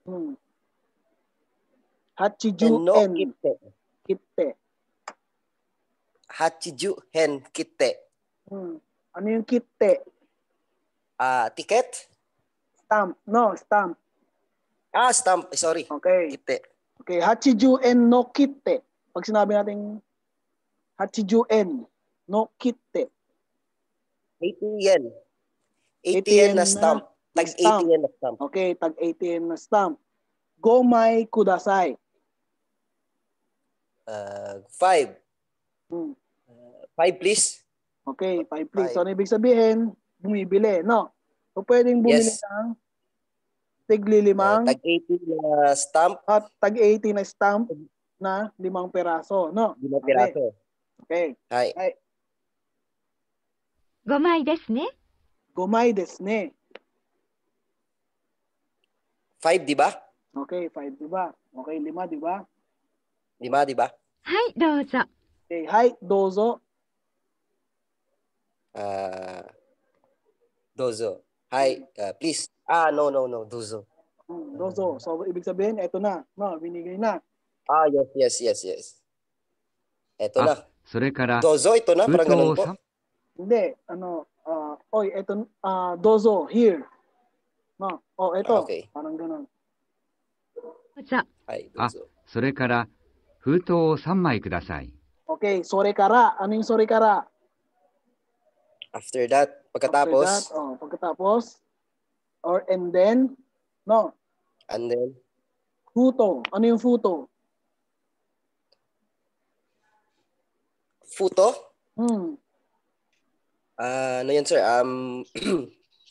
うん。円の80円切手。切手。 80円切手。Hmm. Ano yung kitte? Ticket? Stamp. No, stamp. Stamp. Sorry. Okay. Kitte. Okay, 80円のkitte. Pag sinabi natin 80円のkitte. 80 yen. 80 80 yen na stamp. Tag stamp. 80 yen na stamp. Okay, tag 80 yen na stamp. Gomai kudasai. 5. Hmm. 5 please. Okay, 5 please. Five. So, ano ibig sabihin? Bumibili, no? So, pwedeng bumili Yes. ng tigli-limang Tag 80 na stamp. at tag 80 na stamp na 5 peraso, no? 5 piraso. Okay. Hi. 5枚ですね。 Gomai desu ne. 5, di ba? Okay, 5, di ba? Okay, 5, di ba? 5, di ba? はい、どうぞ。 Okay, hai, dozo. Dozo. Hi, please. No. Dozo. Dozo. So, ibig sabihin, eto na. No, binigay na. Yes. Eto na. それから、 Dozo, ito na. 封 Parang 筒 ganun を po. 3 Hindi, oy, eto, dozo, here. No, eto. Okay. Parang ganun. どうぞ。 Hi, あ Dozo. それから、封筒を3枚ください。 Okay, sore kara. Ano yung sore kara? After that, pagkatapos, Pagkatapos, and then, no, and then, futo. Ano yung futo? futo. Hmm. Ano yan, sir?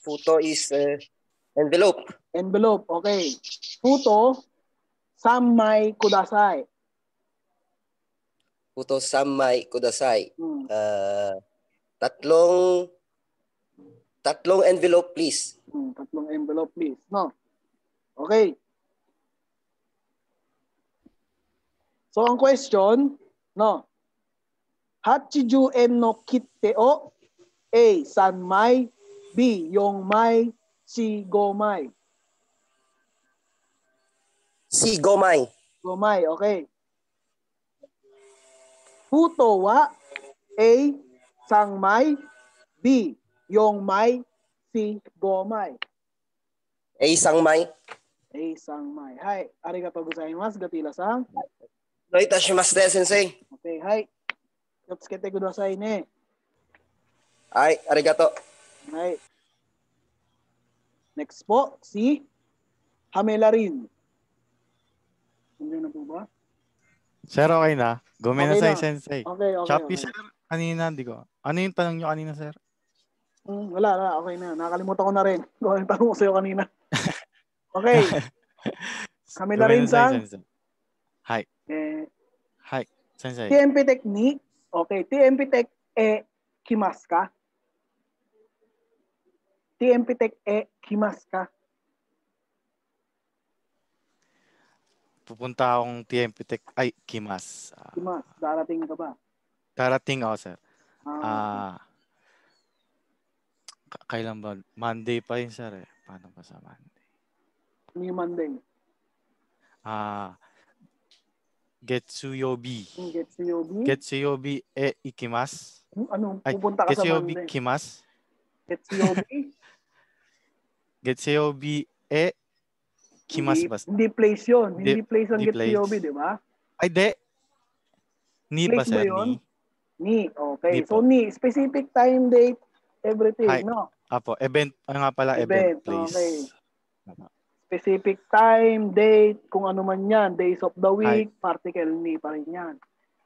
Futo is envelope. Envelope, okay. Futo, sammai kudasai. Futo sammai kudasai. Hmm. Tatlong envelope, please. Tatlong envelope, please. No? Okay. So, ang question, no? 80 en no kitte o A. Sanmai, B. Yongmai, C. Gomai. Si Gomai. Gomai, okay. Futo wa A. Sangmai, B. Yongmai, C. Gomai. A. Sangmai. A. Sangmai. Hai, arigatou gozaimasu, gatila-san. No itashimasu, sensei. Okay, hai. Yotsukete kudasai ne. Ay, arigato. Hai. Next po, si Hamelarin. Hindi na po ba? Sir, okay na? Gomenasai, Okay na. sensei. Okay. Shopee, sir. Kanina, di ko. Ano yung tanong nyo kanina, sir? Wala. Okay na. Nakalimutan ko na rin. Kung anong tanong ko sa'yo kanina. Okay. Hamelarin-san. Gomenasai, sensei. Hai. Hai, sensei. TMP technique. Okay. TMP tech kimasu ka? TMP tech kimasu ka? Pupunta akong TMP Tech. Ay, Kimas. Kimasu. Darating ka ba? Darating ako, sir. Okay. Kailan ba? Monday pa yun, sir. Paano ba sa Monday? Ano yung Monday? Getsuyobi. Getsuyobi? Getsuyobi ikimasu. Ano? Pupunta ka sa Getsuyobi Monday. kimasu. Getsuyobi? Getsuyobi kimasu ba? Hindi place yun. Hindi place ang Hindi place. Getsuyobi, di ba? Ay, di. Ni ba, Place ba sir? yun? Ni? Ni. Okay. Ni So, po. ni. Specific time, date, everything, Hi. no? Apo, event. Ano nga pala? Event place. Okay. Specific time, date, kung ano man yan, days of the week, particle ni pa rin yan.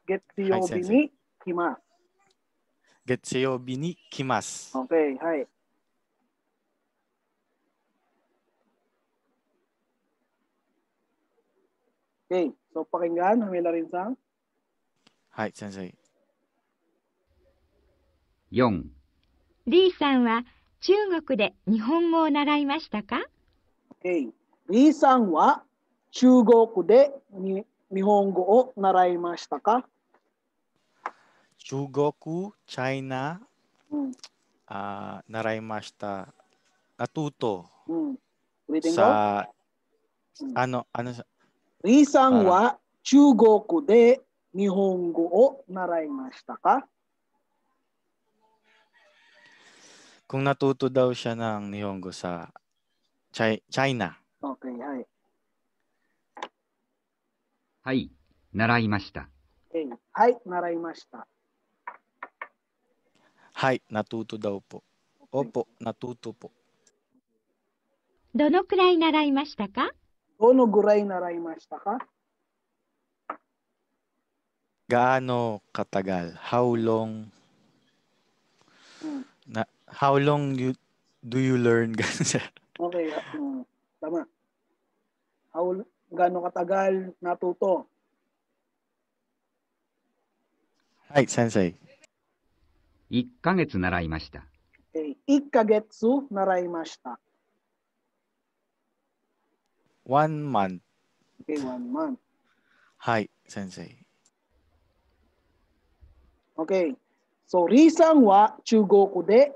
Getsuyobi ni kimasu. Getsuyobi ni kimasu. Okay, hi. Okay, so pakinggan, Hamelarin-san. Hi, sensei. 4、D さんは中国で日本語を習いましたか？ Okay. Ri-san wa Chugoku de Nihongo o naraimashita ka? Chugoku, China, Hmm. naraimashita. Natuto Ulitin ko? sa ano Ri-san parang wa Chugoku de Nihongo o naraimashita ka? kung natuto daw siya ng Nihongo sa China. Okay, hai. はい、習いました。 Okay. Hai, naraimashita. Hay, natuto daw po. Opo, natuto po. どのくらい習いましたか？ Dono guray naraimashita ka? Gaano katagal? How long do you learn? Ganun siya. Okay, tama. Gaano katagal natuto? Hay, sensei. 1ヶ月習いました。 Okay. 1ヶ月習いました。 1 month. Okay, 1 month. Hay, sensei. Okay. So, Ri-san wa Chugoku de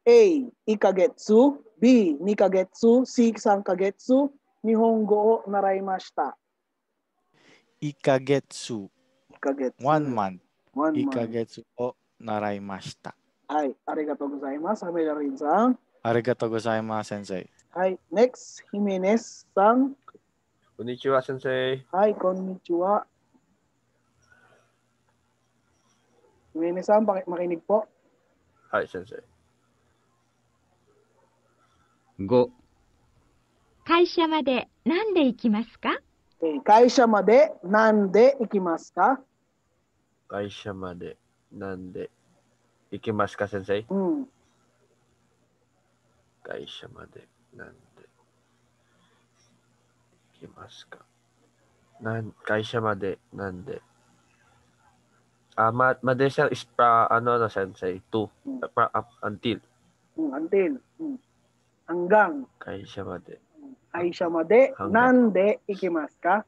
A. 1ヶ月 B. 2ヶ月 C. 3ヶ月日本語を習いました。 Ikagetsu. 1ヶ月 1 month. 1 month. Ikagetsu o naraimashita. はい、ありがとうございます。ハメラリンさん。 Arigatou gozaimasu, sensei. はい、next、ヒメネスさん。こんにちは、先生。はい、こんにちは。ヒメネスさん、makinig po。はい、先生。5、会社まで何で行きますか？会社まで何で行きますか？会社までなんで行きますか、先生？会社までなんで行きますか？会社までなんでMadesal is sensei, to, until. Until. Hanggang. 会社まで。会社までなんで行きますか？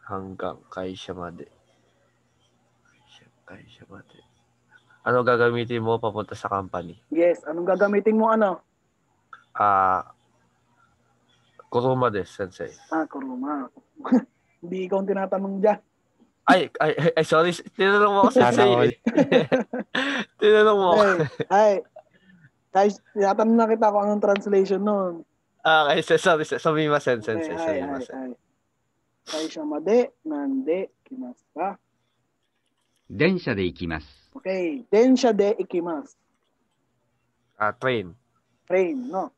hanggang 会社まで。会社まで。Ano gagamitin mo papunta sa company? Yes, anong gagamitin mo ano? Kuruma desu, sensei. Kuruma. Hindi ikaw ang tinatanong dyan. Ay, sorry. Tinanong mo ako, sensei. Tinanong mo ako. Ay, tinatanong na kita kung anong translation nun. Okay, sorry. Sumimasen, sensei. Sumimasen. Kaisha made, nande, ikimasu ka? 電車で行きます。 Okay, 電車で行きます。train. Train, no?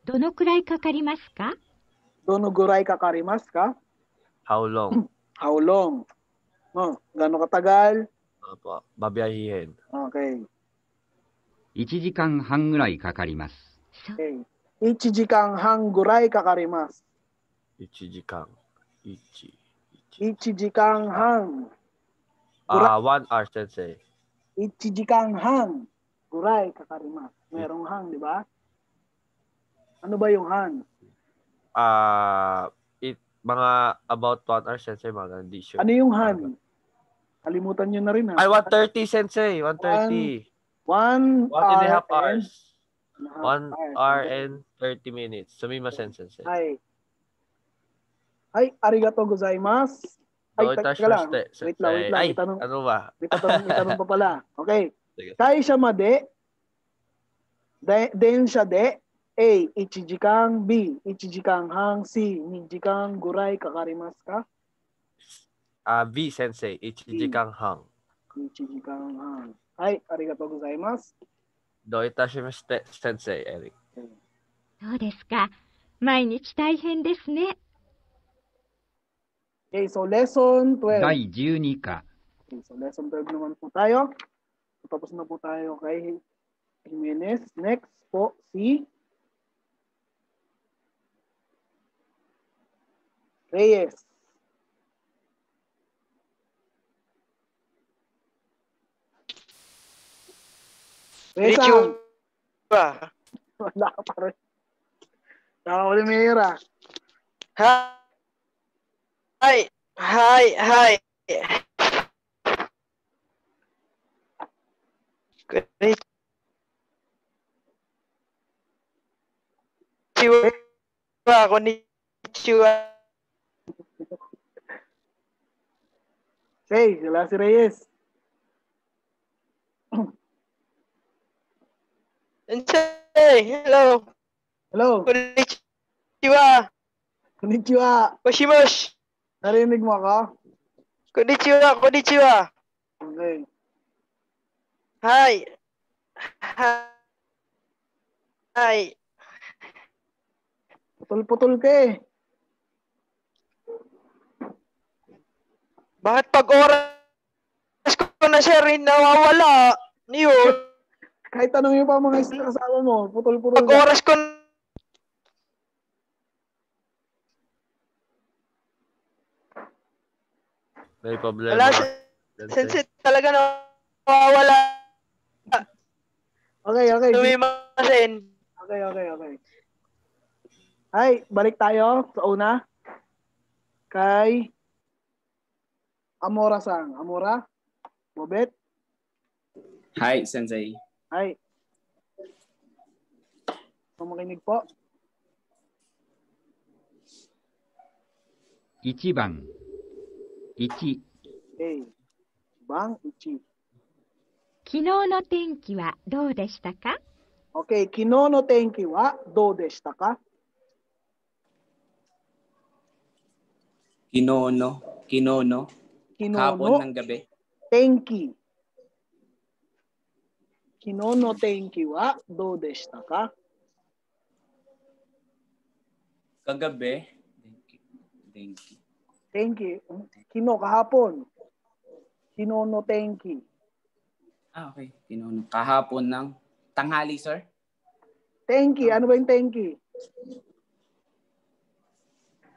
どのくらいかかりますか？ どのぐらいかかりますか？ How long? How long? No, gaano katagal? Babiyahihin. Okay. 1時間半ぐらいかかります。 Okay. 1時間半ぐらいかかります。 1時間。1時間半。 1 hour, sensei. 1時間半ぐらいかかります。Merong hang, di ba? Ano ba yung han? Mga about 1 hour, sensei, mga hindi sure. Ano yung han? Kalimutan nyo na rin, ha? Ay, 1:30, sensei. 1:30. 1 and a half hour hours. 1 hour and 30 minutes. Sumimasen, sensei. Ay, arigato gozaimasu. Ay, teka lang. Wait lang. Ay, ano ba? May tanong pa pala. Okay. Kaisha made, densha de, A, 1時間 B, 1時間半 C, 2時間ぐらいかかりますか？ B, sensei. 1時間半。1時間半。はい、ありがとうございます。どういたしまして、sensei, Eric. そうですか。毎日大変ですね。Okay, so lesson 12. 第12課。 Okay, so lesson 12 naman po tayo. Tapos na po tayo kay Jimenez. Next po si Reyes. Besang. Konnichiwa. Wala ka pa rin. Nakakulimera. Hi. Hi. Hi. Konnichiwa. Konnichiwa. Hey, sila si Reyes. Sensei, hello. Hello. Konnichiwa. Konnichiwa. Moshimoshi. Narinig mo ako? Konnichiwa. Konnichiwa. Okay. Hi. Hi. Putol-putol ka eh. Bakit pag oras ko na sir, nawawala? Yun. Kahit tanongin pa mga kasama mo, putol-putol Pag ka. oras ko May problema. wala, sensei talaga nawawala. Okay. Sumimasen. Okay. Ay, balik tayo sa una. Kay Amora-san. Amora? Bobet? Hi, Sensei. Ay. Makinig po. 1番、1、 Okay. Bang Ichi. 昨日の天気はどうでしたか？ Okay, kino no tenki wa do deshita ka? Kinono. Kino Hapon no ng gabi. tenki. Kino no tenki wa do deshita ka? Kagabi. Denki. Tenki. Kino kahapon. Kino no tenki. Okay. Kinono. Kahapon ng tanghali, sir. Tenki, ano ba yung tenki?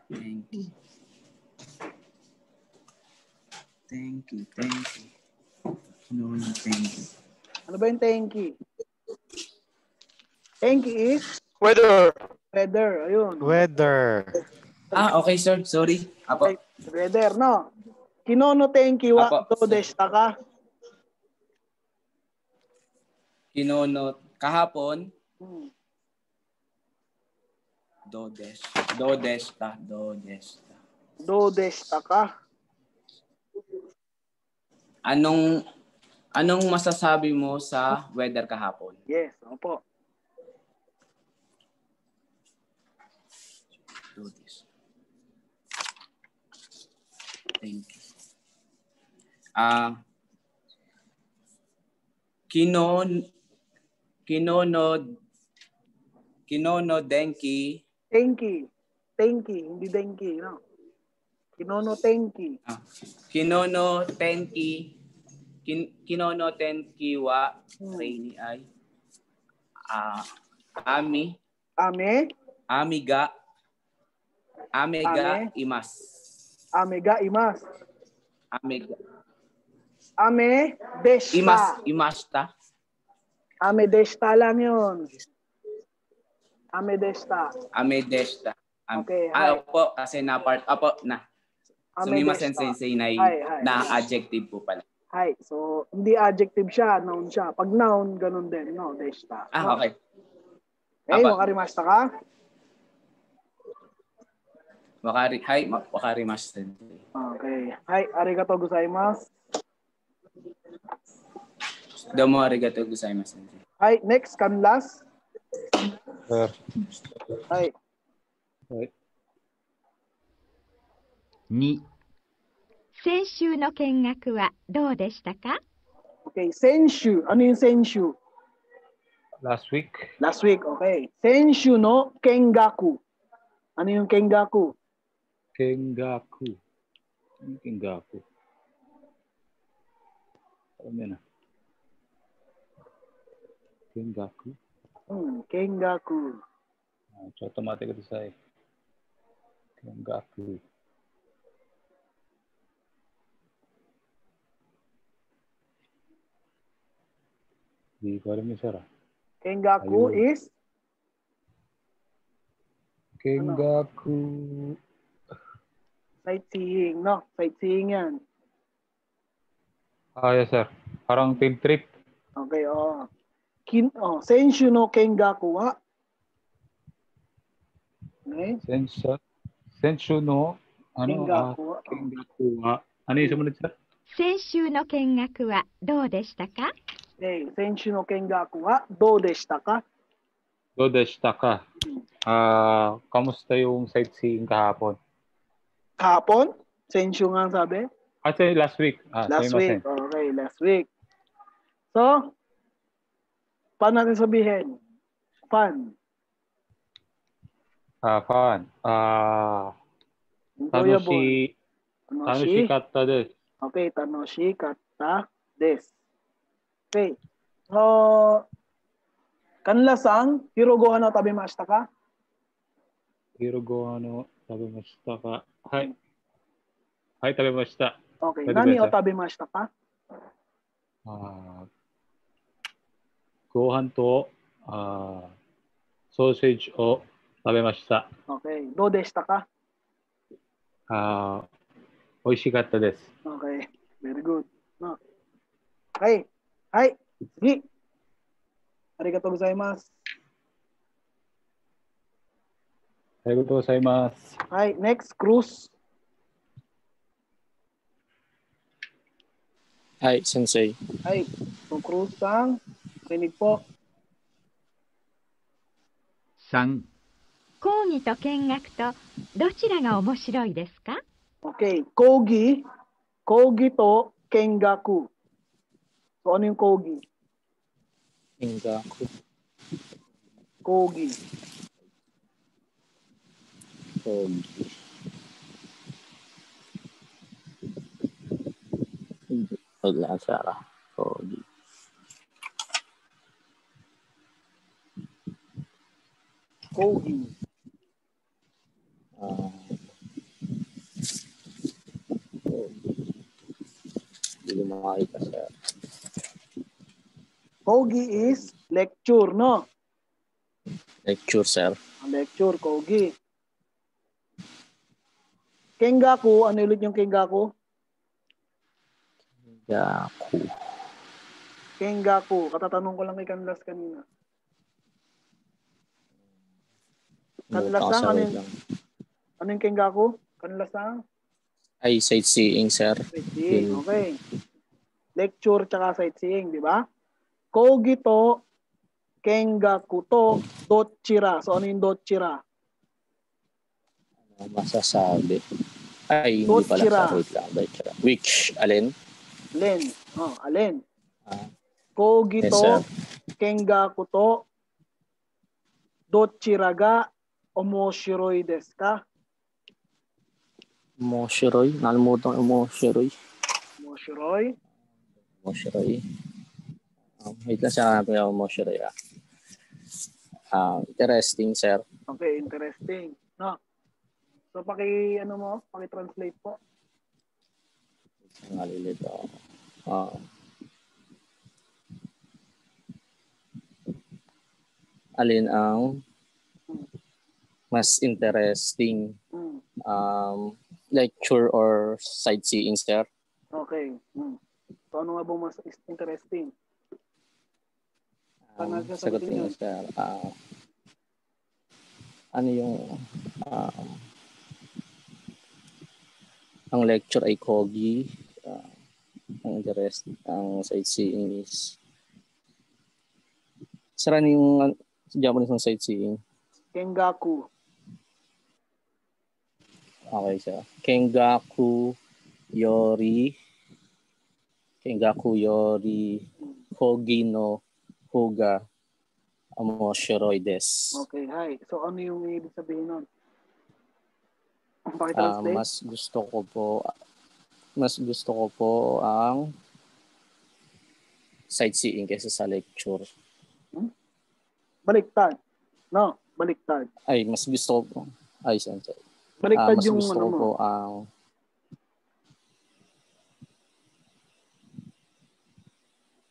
Tenki. Kinono tenki. Ano ba yung tenki? Tenki is Weather. Ayun. Weather. Okay, sir. Sorry. Apo. Weather, no? Kino no tenki wa Apo. do deshita ka? Kinono. Kahapon. Dodesta. Do deshita ka? Anong masasabi mo sa weather kahapon? Yes, opo. Do this. Thank you. Kinono denki. Tenki, hindi denki, no? Kino no tenki. Kinono tenki. Kinono tenki wa rainy ay. Amiga imas. Amega imas. Amiga. Ame deshita. Imasta. Ame deshita lang yun. Ame deshita. Okay, Opo, kasi na-part. Opo, na. Sumimasen sensei na adjective po pala. Hi. So, hindi adjective siya, noun siya. Pag noun, ganun din, no? Deshita. No? Okay. Okay, wakarimashita ka? Wakarimasu sensei. Okay. Hi, arigato gozaimasu. Domo arigato gozaimasu sensei. Hi, next, kanlas. Sir. Hi. 2、先週の見学はどうでしたか？ Okay, senshu. Ano yung senshu? Last week. Last week, okay. Senshu no kengaku. Ano yung kengaku? Kengaku. Alam yan ah. Kengaku. Kengaku.ちょっと待ってください。見学。Hindi ko alam yun, sir. Kengaku Ayun. is? Kengaku. Sightseeing, no? Sightseeing yan. Yes, sir. Parang field trip. Okay, Senshu no Kengaku wa? Okay. Senshu no, Kengaku wa. Kengaku wa. Ano yung sumunod, sir? 先週の見学はどうでしたか Okay, Senshu no Kengaku wa do deshita ka? Do deshita ka. Kamusta yung sightseeing kahapon? Kahapon? Senshu nga ang sabi? Kasi last week. Last week. Okay, last week. So, paano natin sabihin? Fun. Fun. Tanoshi katta desu. Okay, tanoshi katta desu. Okay. So, kanlasang, hirogohan no tabemashita ka? Hirogohan no tabemashita ka. Hai. Hai, tabemashita. Okay. Nani o tabemashita ka? Gohan to sausage o tabemashita. Okay. Do deshita ka? Oishikatta desu. Okay. Very good. No. Okay. Hai. Sige. Arigatou gozaimasu. Arigatou gozaimasu. Hai. Next, Cruz. Hi, Sensei. Hai. So, Cruz sang. Rinig po. 3講義と見学とどちらが面白いですか Okay. Kogi to kengaku. So, ano yung kogi? Kengaku. Kogi. Wala, Sarah. Kogi. Kogi. Hindi mo makita, sir. Kogi is lecture, no? Lecture, sir. Lecture, kogi. Kengaku, ano ulit yung kengaku? Kengaku. Katatanong ko lang kay Kanlas kanina. Kanlasang, ano yung kengaku? Kanlasang? Ay, sightseeing, sir. Sightseeing, okay. Lecture tsaka sightseeing, di ba? Kogi to, kengaku to, dochira. So, ano yung dochira? Masasabi. Ay, hindi pala. Wait lang. Dochira. Which? Alin? Alin. Alin. Kogi to, kengaku to, dochira ga omoshiroi desu ka? Omoshiroi? Nalimutan omoshiroi. Omoshiroi? Omoshiroi. Wait lang siya natin yung omoshiroi. Interesting, sir. Okay, interesting. No. So, paki-translate po. Nalilito. Alin ang mas interesting lecture or sightseeing, sir? Okay. So, ano nga ba mas interesting? Sagutin niyo, sir. Ano yung ang lecture ay Kogi. Ang sightseeing is sir, ano yung Japanese ng sightseeing? Kengaku. Okay, sir. Kengaku yori Kogi no Huga omoshiroi desu. Okay, hi. So, ano yung ibig sabihin nun? Paki-translate? Mas gusto ko po ang sightseeing kaysa sa lecture. Baliktad. No, baliktad. Ay, mas gusto ko po. Ay, sensei. Baliktad mas yung gusto ano ko mo. po ang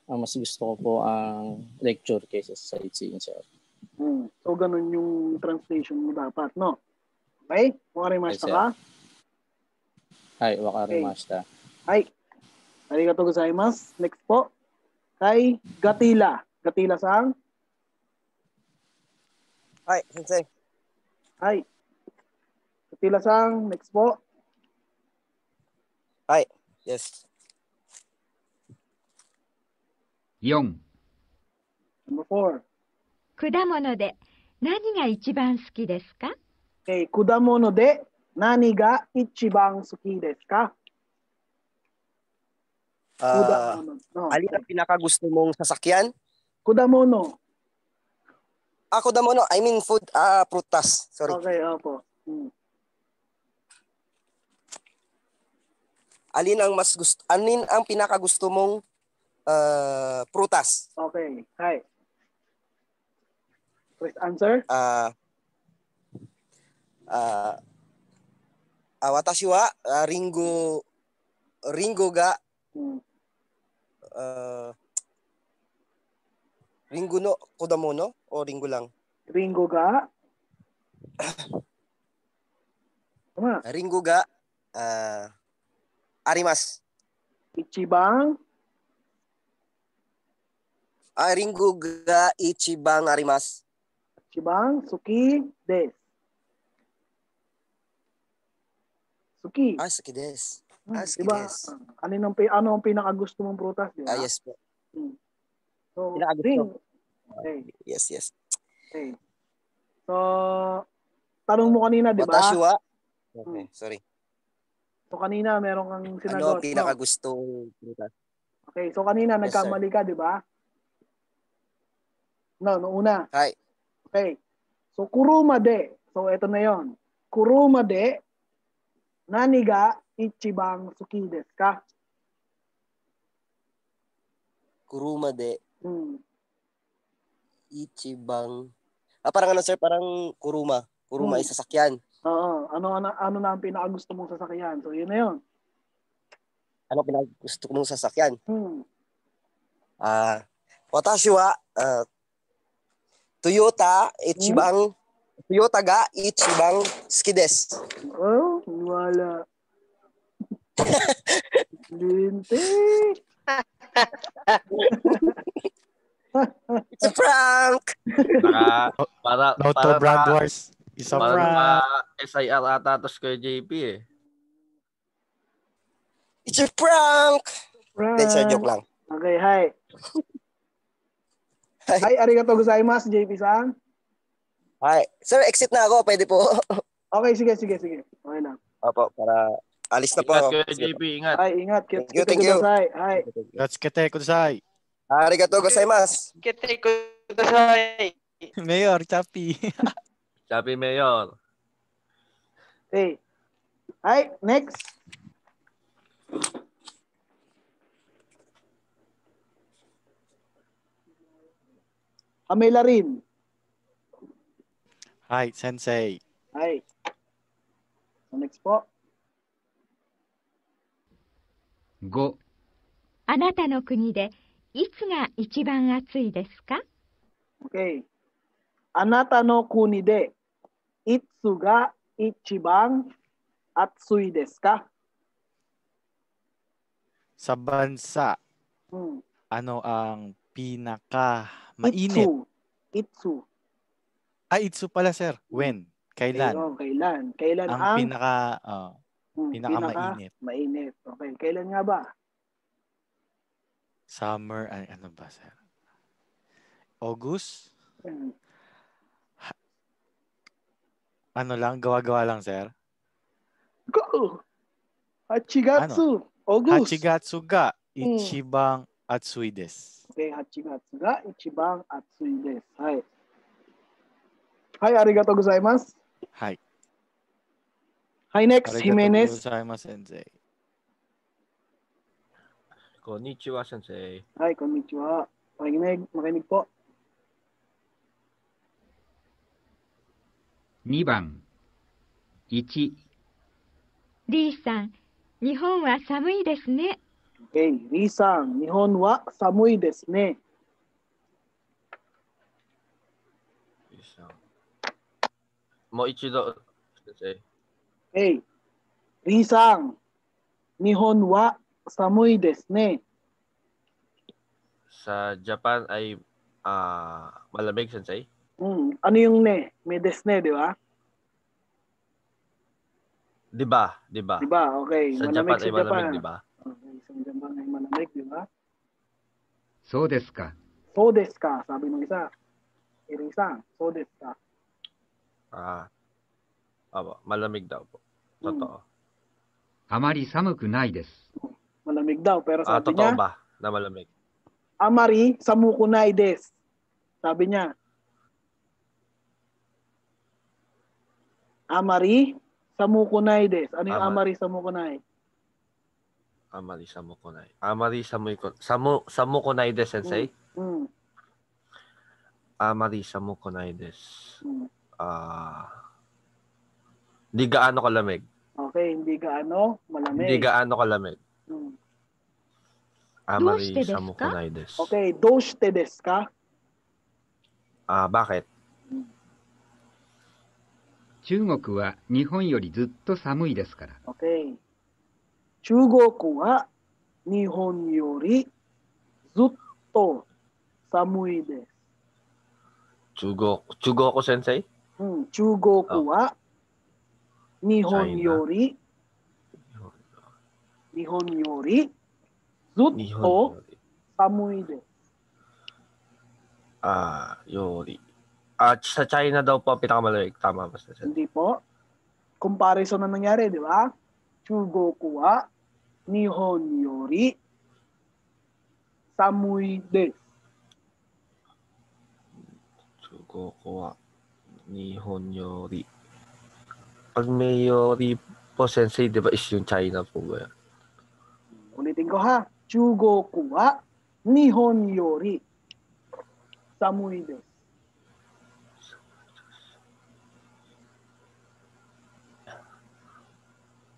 mas gusto ko po ang lecture kaysa sa sightseeing, sir. So, ganun yung translation mo dapat, no? Okay? Wakarimashita ka? Ay, wakarimashita. Ay, arigatou gozaimasu. Next po, kay Gatila. Gatila-san? Hi, sensei. Hi. Gatila-san, next po. Hi, yes. 4、Number 4. 果物で何が一番好きですか？ Okay, 果物で何が一番好きですか? Alin ang pinakagusto mong sasakyan? Kudamono. Kudamono, I mean food, prutas. Sorry. Okay, opo. Alin ang pinakagusto mong prutas? Okay, hi. First answer? Watashi wa ringo ga ringo no kudamono o ringo lang? Ringo ga? Tama. Ringo ga arimasu. Ichibang? Ringo ga ichibang arimasu. Ichibang suki desu. Suki. Suki desu. Suki Diba? desu. Ano ang pinakagusto mong prutas, di ba? Yes po. So, Pinakagusto. Okay. Yes. Okay. So, tanong mo kanina, di ba? Watashi wa. Okay, sorry. So, kanina meron kang sinagot. Ano pinakagustong prutas? Okay, so kanina Yes, nagkamali ka, di ba? No, noong una. Hi. Okay. So, kuruma de. So, ito na yon. Kuruma de, nani ga ichibang suki desu ka? Kuruma de. Ichibang. Parang ano sir, parang kuruma. Kuruma is sasakyan. Oo. Ano na ang pinakagusto mong sasakyan? So, yun na yun. Ano pinakagusto mong sasakyan? Watashi wa Toyota ichibang Toyota ga ichibang suki desu. Oh, wala. Linti. It's a prank. Noto Brand Wars. Isa prank. SIR ata tos kay JP eh. It's a prank. Then sir, joke lang. Okay, hi. Hi, arigatou gozaimasu, JP-san. Hi. Sir, exit na ako. Pwede po. Okay, sige. Okay lang. Opo, para alis na po ako. Ingat kayo, JP. Ingat. Hi, ingat. Thank you. Hi. Gatsukete kudasai. Arigatou gozaimasu. Kete kudasai. Mayor, Chappy. Chappy Mayor. Okay. Hi, next. Amela rin. Hi, Sensei. Hi. So next po. 5、あなたの国でいつが一番暑いですか？ Okay. Anata no kuni de itsu ga ichibang atsui desu ka? Sa bansa, ano ang pinaka mainit? Itsu. Itsu pala, sir. When? Kailan? Kailan? Kailan ang ang pinaka mainit? Mainit. Okay. Kailan nga ba? Summer, ano ba, sir? August? Ano lang? Gawa-gawa lang, sir? Go! Hachigatsu. August. Hachigatsu ga ichibang atsui desu. Okay, Hachigatsu ga ichibang atsui desu. Hai. Hi, arigatou gozaimasu. Hi. Hi, next, Jimenez. Arigatou gozaimasu, sensei. Konnichiwa, sensei. Hi, konnichiwa. Makinig po. 2番、1、リーさん、日本は寒いですね。Okay. Risang, Nihon wa samui desu ne. Moichido, sensei. Okay. Risang, Nihon wa samui desu ne. Sa Japan ay malamig, sensei. Ano yung ne? May des ne, di ba? Di ba? Diba? Okay. Sa Malamig Japan sa ay malamig, Japan. di ba? Okay. Sa Japan ay malamig, di ba? そうですか。So desu ka, sabi ng isa. Risang, so desu ka. Malamig daw po. Totoo. あまり寒くないです。 Malamig daw, pero sabi Totoo niya, ba na malamig? Amari samukunai desu. Sabi niya, Amari samukunai desu. Ano yung Amari samukunai? Amari samukunai. Amari samukunai desu, sensei? Amari samukunai desu. Di gaano kalamig. Okay, hindi gaano malamig. Hindi gaano kalamig. Amari samukunai desu. Okay, doshite desu ka? Bakit? 中国は日本よりずっと寒いですから。 Okay. 中国は日本よりずっと寒いです。 Chugoku sensei? 中国は日本よりずっと寒いです。Yori. Sa China daw po pinakamalamig. Tama ba, sensei? Hindi po. Comparison na nangyari, di ba? Chugoku wa Nihon yori samui desu. Chugoku wa Nihon yori. Pag may yori po, sensei, di ba is yung China po ba yan? Ulitin ko ha. Chugoku wa Nihon yori samui desu.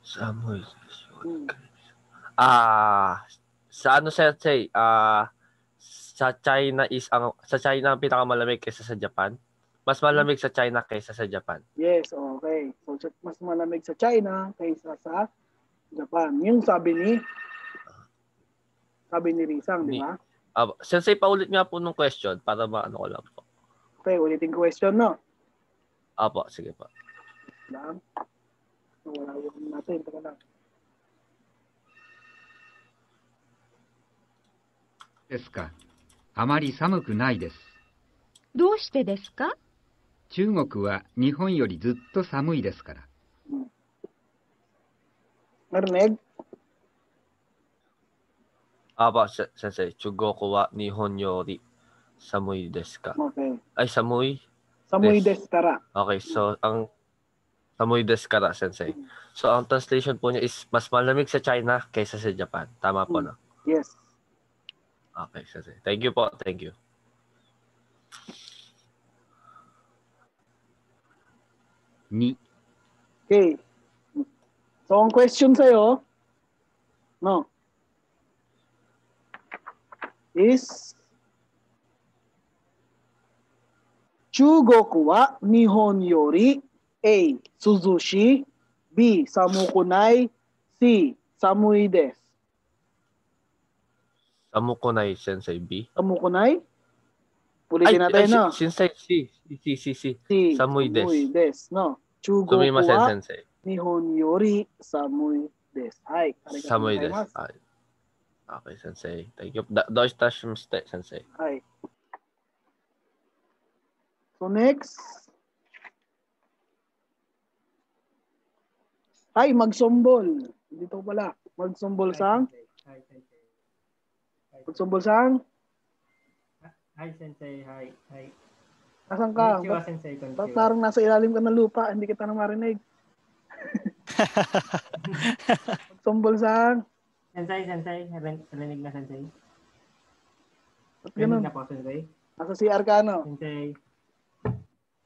Samui desu. Sa ano, sensei? Sa China ang pinakamalamig kaysa sa Japan? Mas malamig sa China kaysa sa Japan? Yes, okay. So, mas malamig sa China kaysa sa Japan. Yung sabi ni Risang, di ba? Sensei, paulit nga po nung question para maano ko lang po. Okay, ulitin question, no? Apo, sige po. Lang. Wala yung natin. Taka lang. ですか。あまり寒くないです。どうしてですか？中国は日本よりずっと寒いですから。Narinig? Apo, sensei. Chugoku wa Nihon yori samui desu ka? Okay. Ay, samui? Samui desu kara. Okay, so ang samui desu kara, sensei. So ang translation po niya is mas malamig sa China kaysa sa Japan. Tama po, no? Yes. Okay, sensei. Thank you po. Thank you. Okay. So, ang question sa'yo, no, is, Chugoku wa Nihon yori A. Suzushi, B. Samukunai, C. Samui desu. Samukunai, sensei. B. Samukunai? Ulitin natin, no? Sensei, C. Samui desu. No? Chugoku Sumimasen, wa sensei. Nihon yori samui desu. Hai. Samui desu. Okay, sensei. Thank you. Doshitashimashite, sensei. Hai. So next. Ay, magsumbol. Dito pala. Magsumbol sang? Magsumbol sang? Hi, sensei. Hi. Nasaan ka? Konnichiwa, sensei. Ba't parang nasa ilalim ka ng lupa? Hindi kita na marinig. Magsumbol sang? Sensei. Narinig na, sensei. Ba't ganun? Narinig na po, sensei. Nasa CR ka, no? Sensei.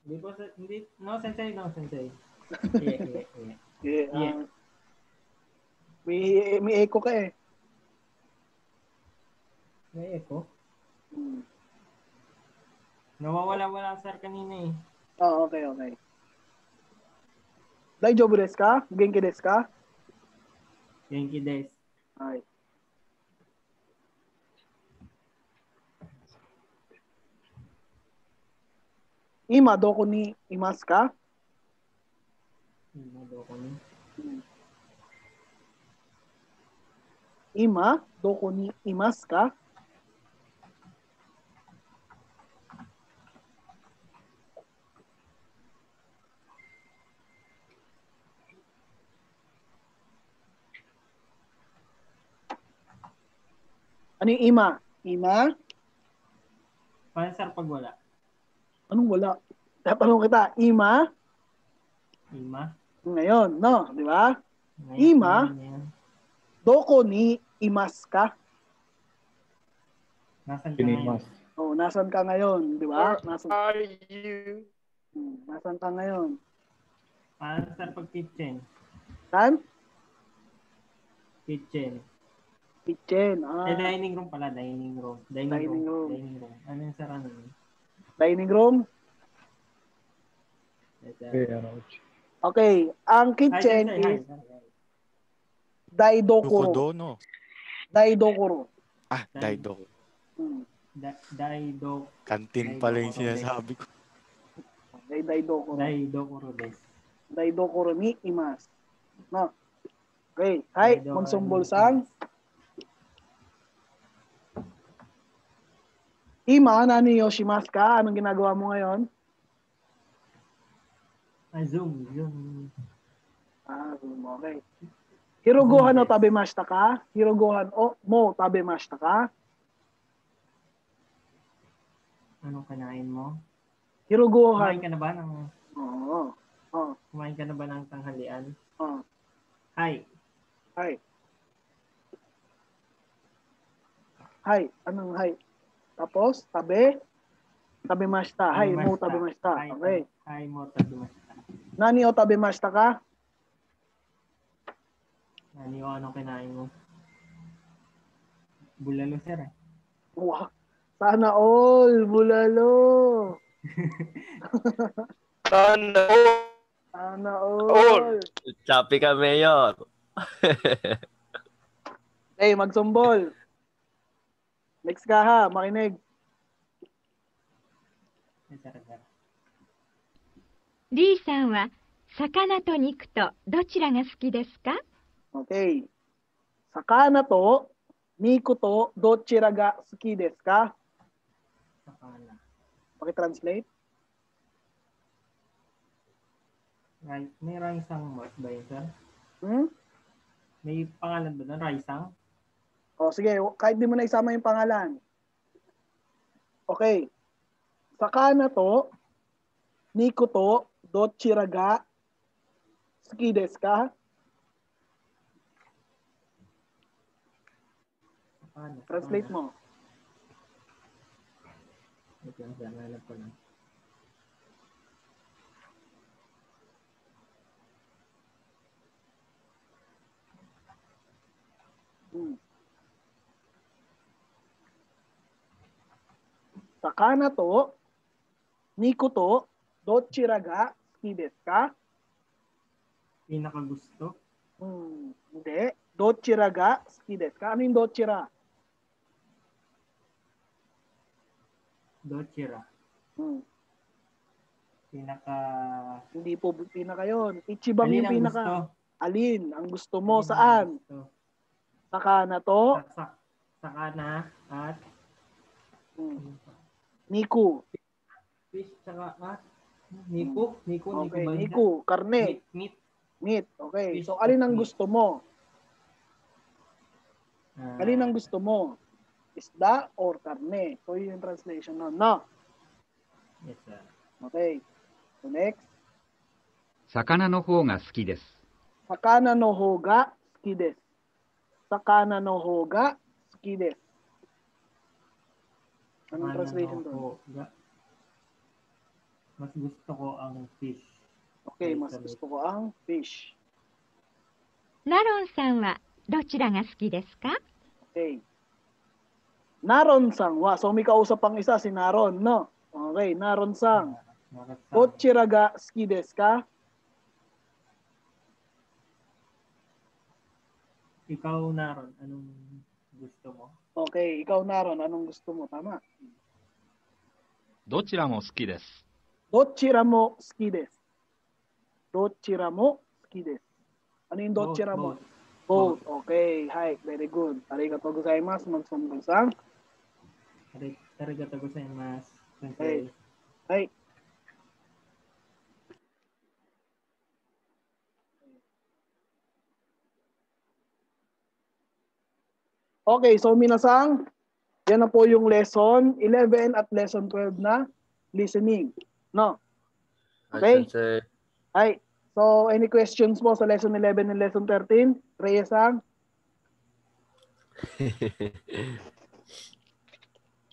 Hindi po, hindi. No, sensei. Yeah. May echo ka eh. May echo. Hmm. Nawawala-wala sir kanina eh. Oh, okay. Daijoubu desu ka? Genki desu ka? Genki desu. Ay. Ima, doko ni imasu ka? Ima, doko ni imasu ka? Ano yung ima? Ima? Paano sir pag wala? Anong wala? Tatanong kita, ima? Ima? Ngayon, no? Di ba? Ngayon, Ima, ngayon. doko ni imasu ka? Nasaan ka ngayon? Oh, nasan ka ngayon? Di ba? Nasan Are you? Nasan ka ngayon? Paano sir pag kitchen? Saan? Kitchen. Kitchen. Dining room pala. Dining room. Dining room. Dining room. Ano yung sir ano yun? Dining room? Okay. Ang kitchen is daidokoro. Yukodo, no? Daidokoro. Daidokoro. Kantin pala yung sinasabi ko. Daidokoro. Daidokoro desu. Daidokoro ni imasu. No. Okay. Hai, magsumbol sang. Ima, nani yoshimasu ka? Anong ginagawa mo ngayon? Zoom. Zoom. Okay. Hirogohan o tabemashita ka? Hirogohan o mo tabemashita ka? Anong kinain mo? Hirogohan. Kumain ka na ba ng... Oo. Kumain ka na ba ng tanghalian? Oo. Hi. Anong hi? Tapos, tabemashita. Hi, mo tabemashita. Okay. Hi, mo tabemashita. Nani o tabemashita ka? Nani o anong kinain mo? Bulalo, sir. Wow. Sana all, bulalo. Sana all. Choppy ka, Mayor. Hey, magsumbol. Next ka ha, makinig. Lee さんは魚と肉とどちらが好きですか? Okay. Sakana to, niku to, dochira ga suki desu ka? Sakana. Paki-translate. Right. May Raisang ba yun, sir? Hmm? May pangalan ba doon? Raisang? O sige, kahit di mo na isama yung pangalan. Okay. Sakana to, niku to, dochira ga suki desu ka? Translate mo. Ito lang, sir. Nalap ko lang. Sakana to, niku to, dochira ga suki desu ka? Pinakagusto? Hindi. Dochira ga suki desu ka? Ano yung dochira? Dochira. Hindi po pinaka yun. Ichibang Alin yung ang pinaka. gusto? Alin? Ang gusto mo saan? Sakana to. Sakana at niku. Fish tsaka niku. Okay, ba? niku. Karne. Meat. Okay. Fish So, alin ang meat. gusto mo? Alin ang gusto mo? Isda or karne? So, yun yung translation nun. No? Yes, sir. Okay. So, next. 魚の方が好きです。 Sakana no hoga suki desu. Sakana no hoga suki desu. Anong translation doon? Mas gusto ko ang fish. Okay, mas gusto ko ang fish. ラロンさんはどちらが好きですか? Okay. Naron-sang wa. So may kausap pang isa si Naron, no? Okay, Naron-sang. Dochira ga suki desu ka? Ikaw, Naron, anong gusto mo? Okay, ikaw Naron, anong gusto mo? Tama. どちらも好きです。どちらも好きです。どちらも好きです。Ano yung どちらも? Both. Okay, hi. Very good. Arigatou gozaimasu. Magsang-magsang. Arigatou gozaimasu. Hey. Hey. Okay, so minasang, yan na po yung lesson 11 at lesson 12 na listening. No? Okay? Hi. So, any questions mo sa lesson 11 and lesson 13? Reyes-sang?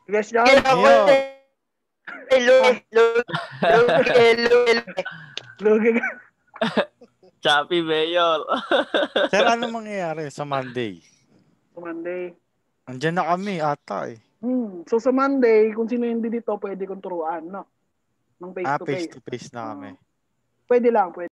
Question? Lugi. Choppy Mayor. Sir, ano mangyayari sa Monday? Sa Monday. Andiyan na kami ata eh. So sa Monday, kung sino hindi dito, pwede kong turuan, no? Ng face to face. Face to face na kami. Pwede lang, pwede.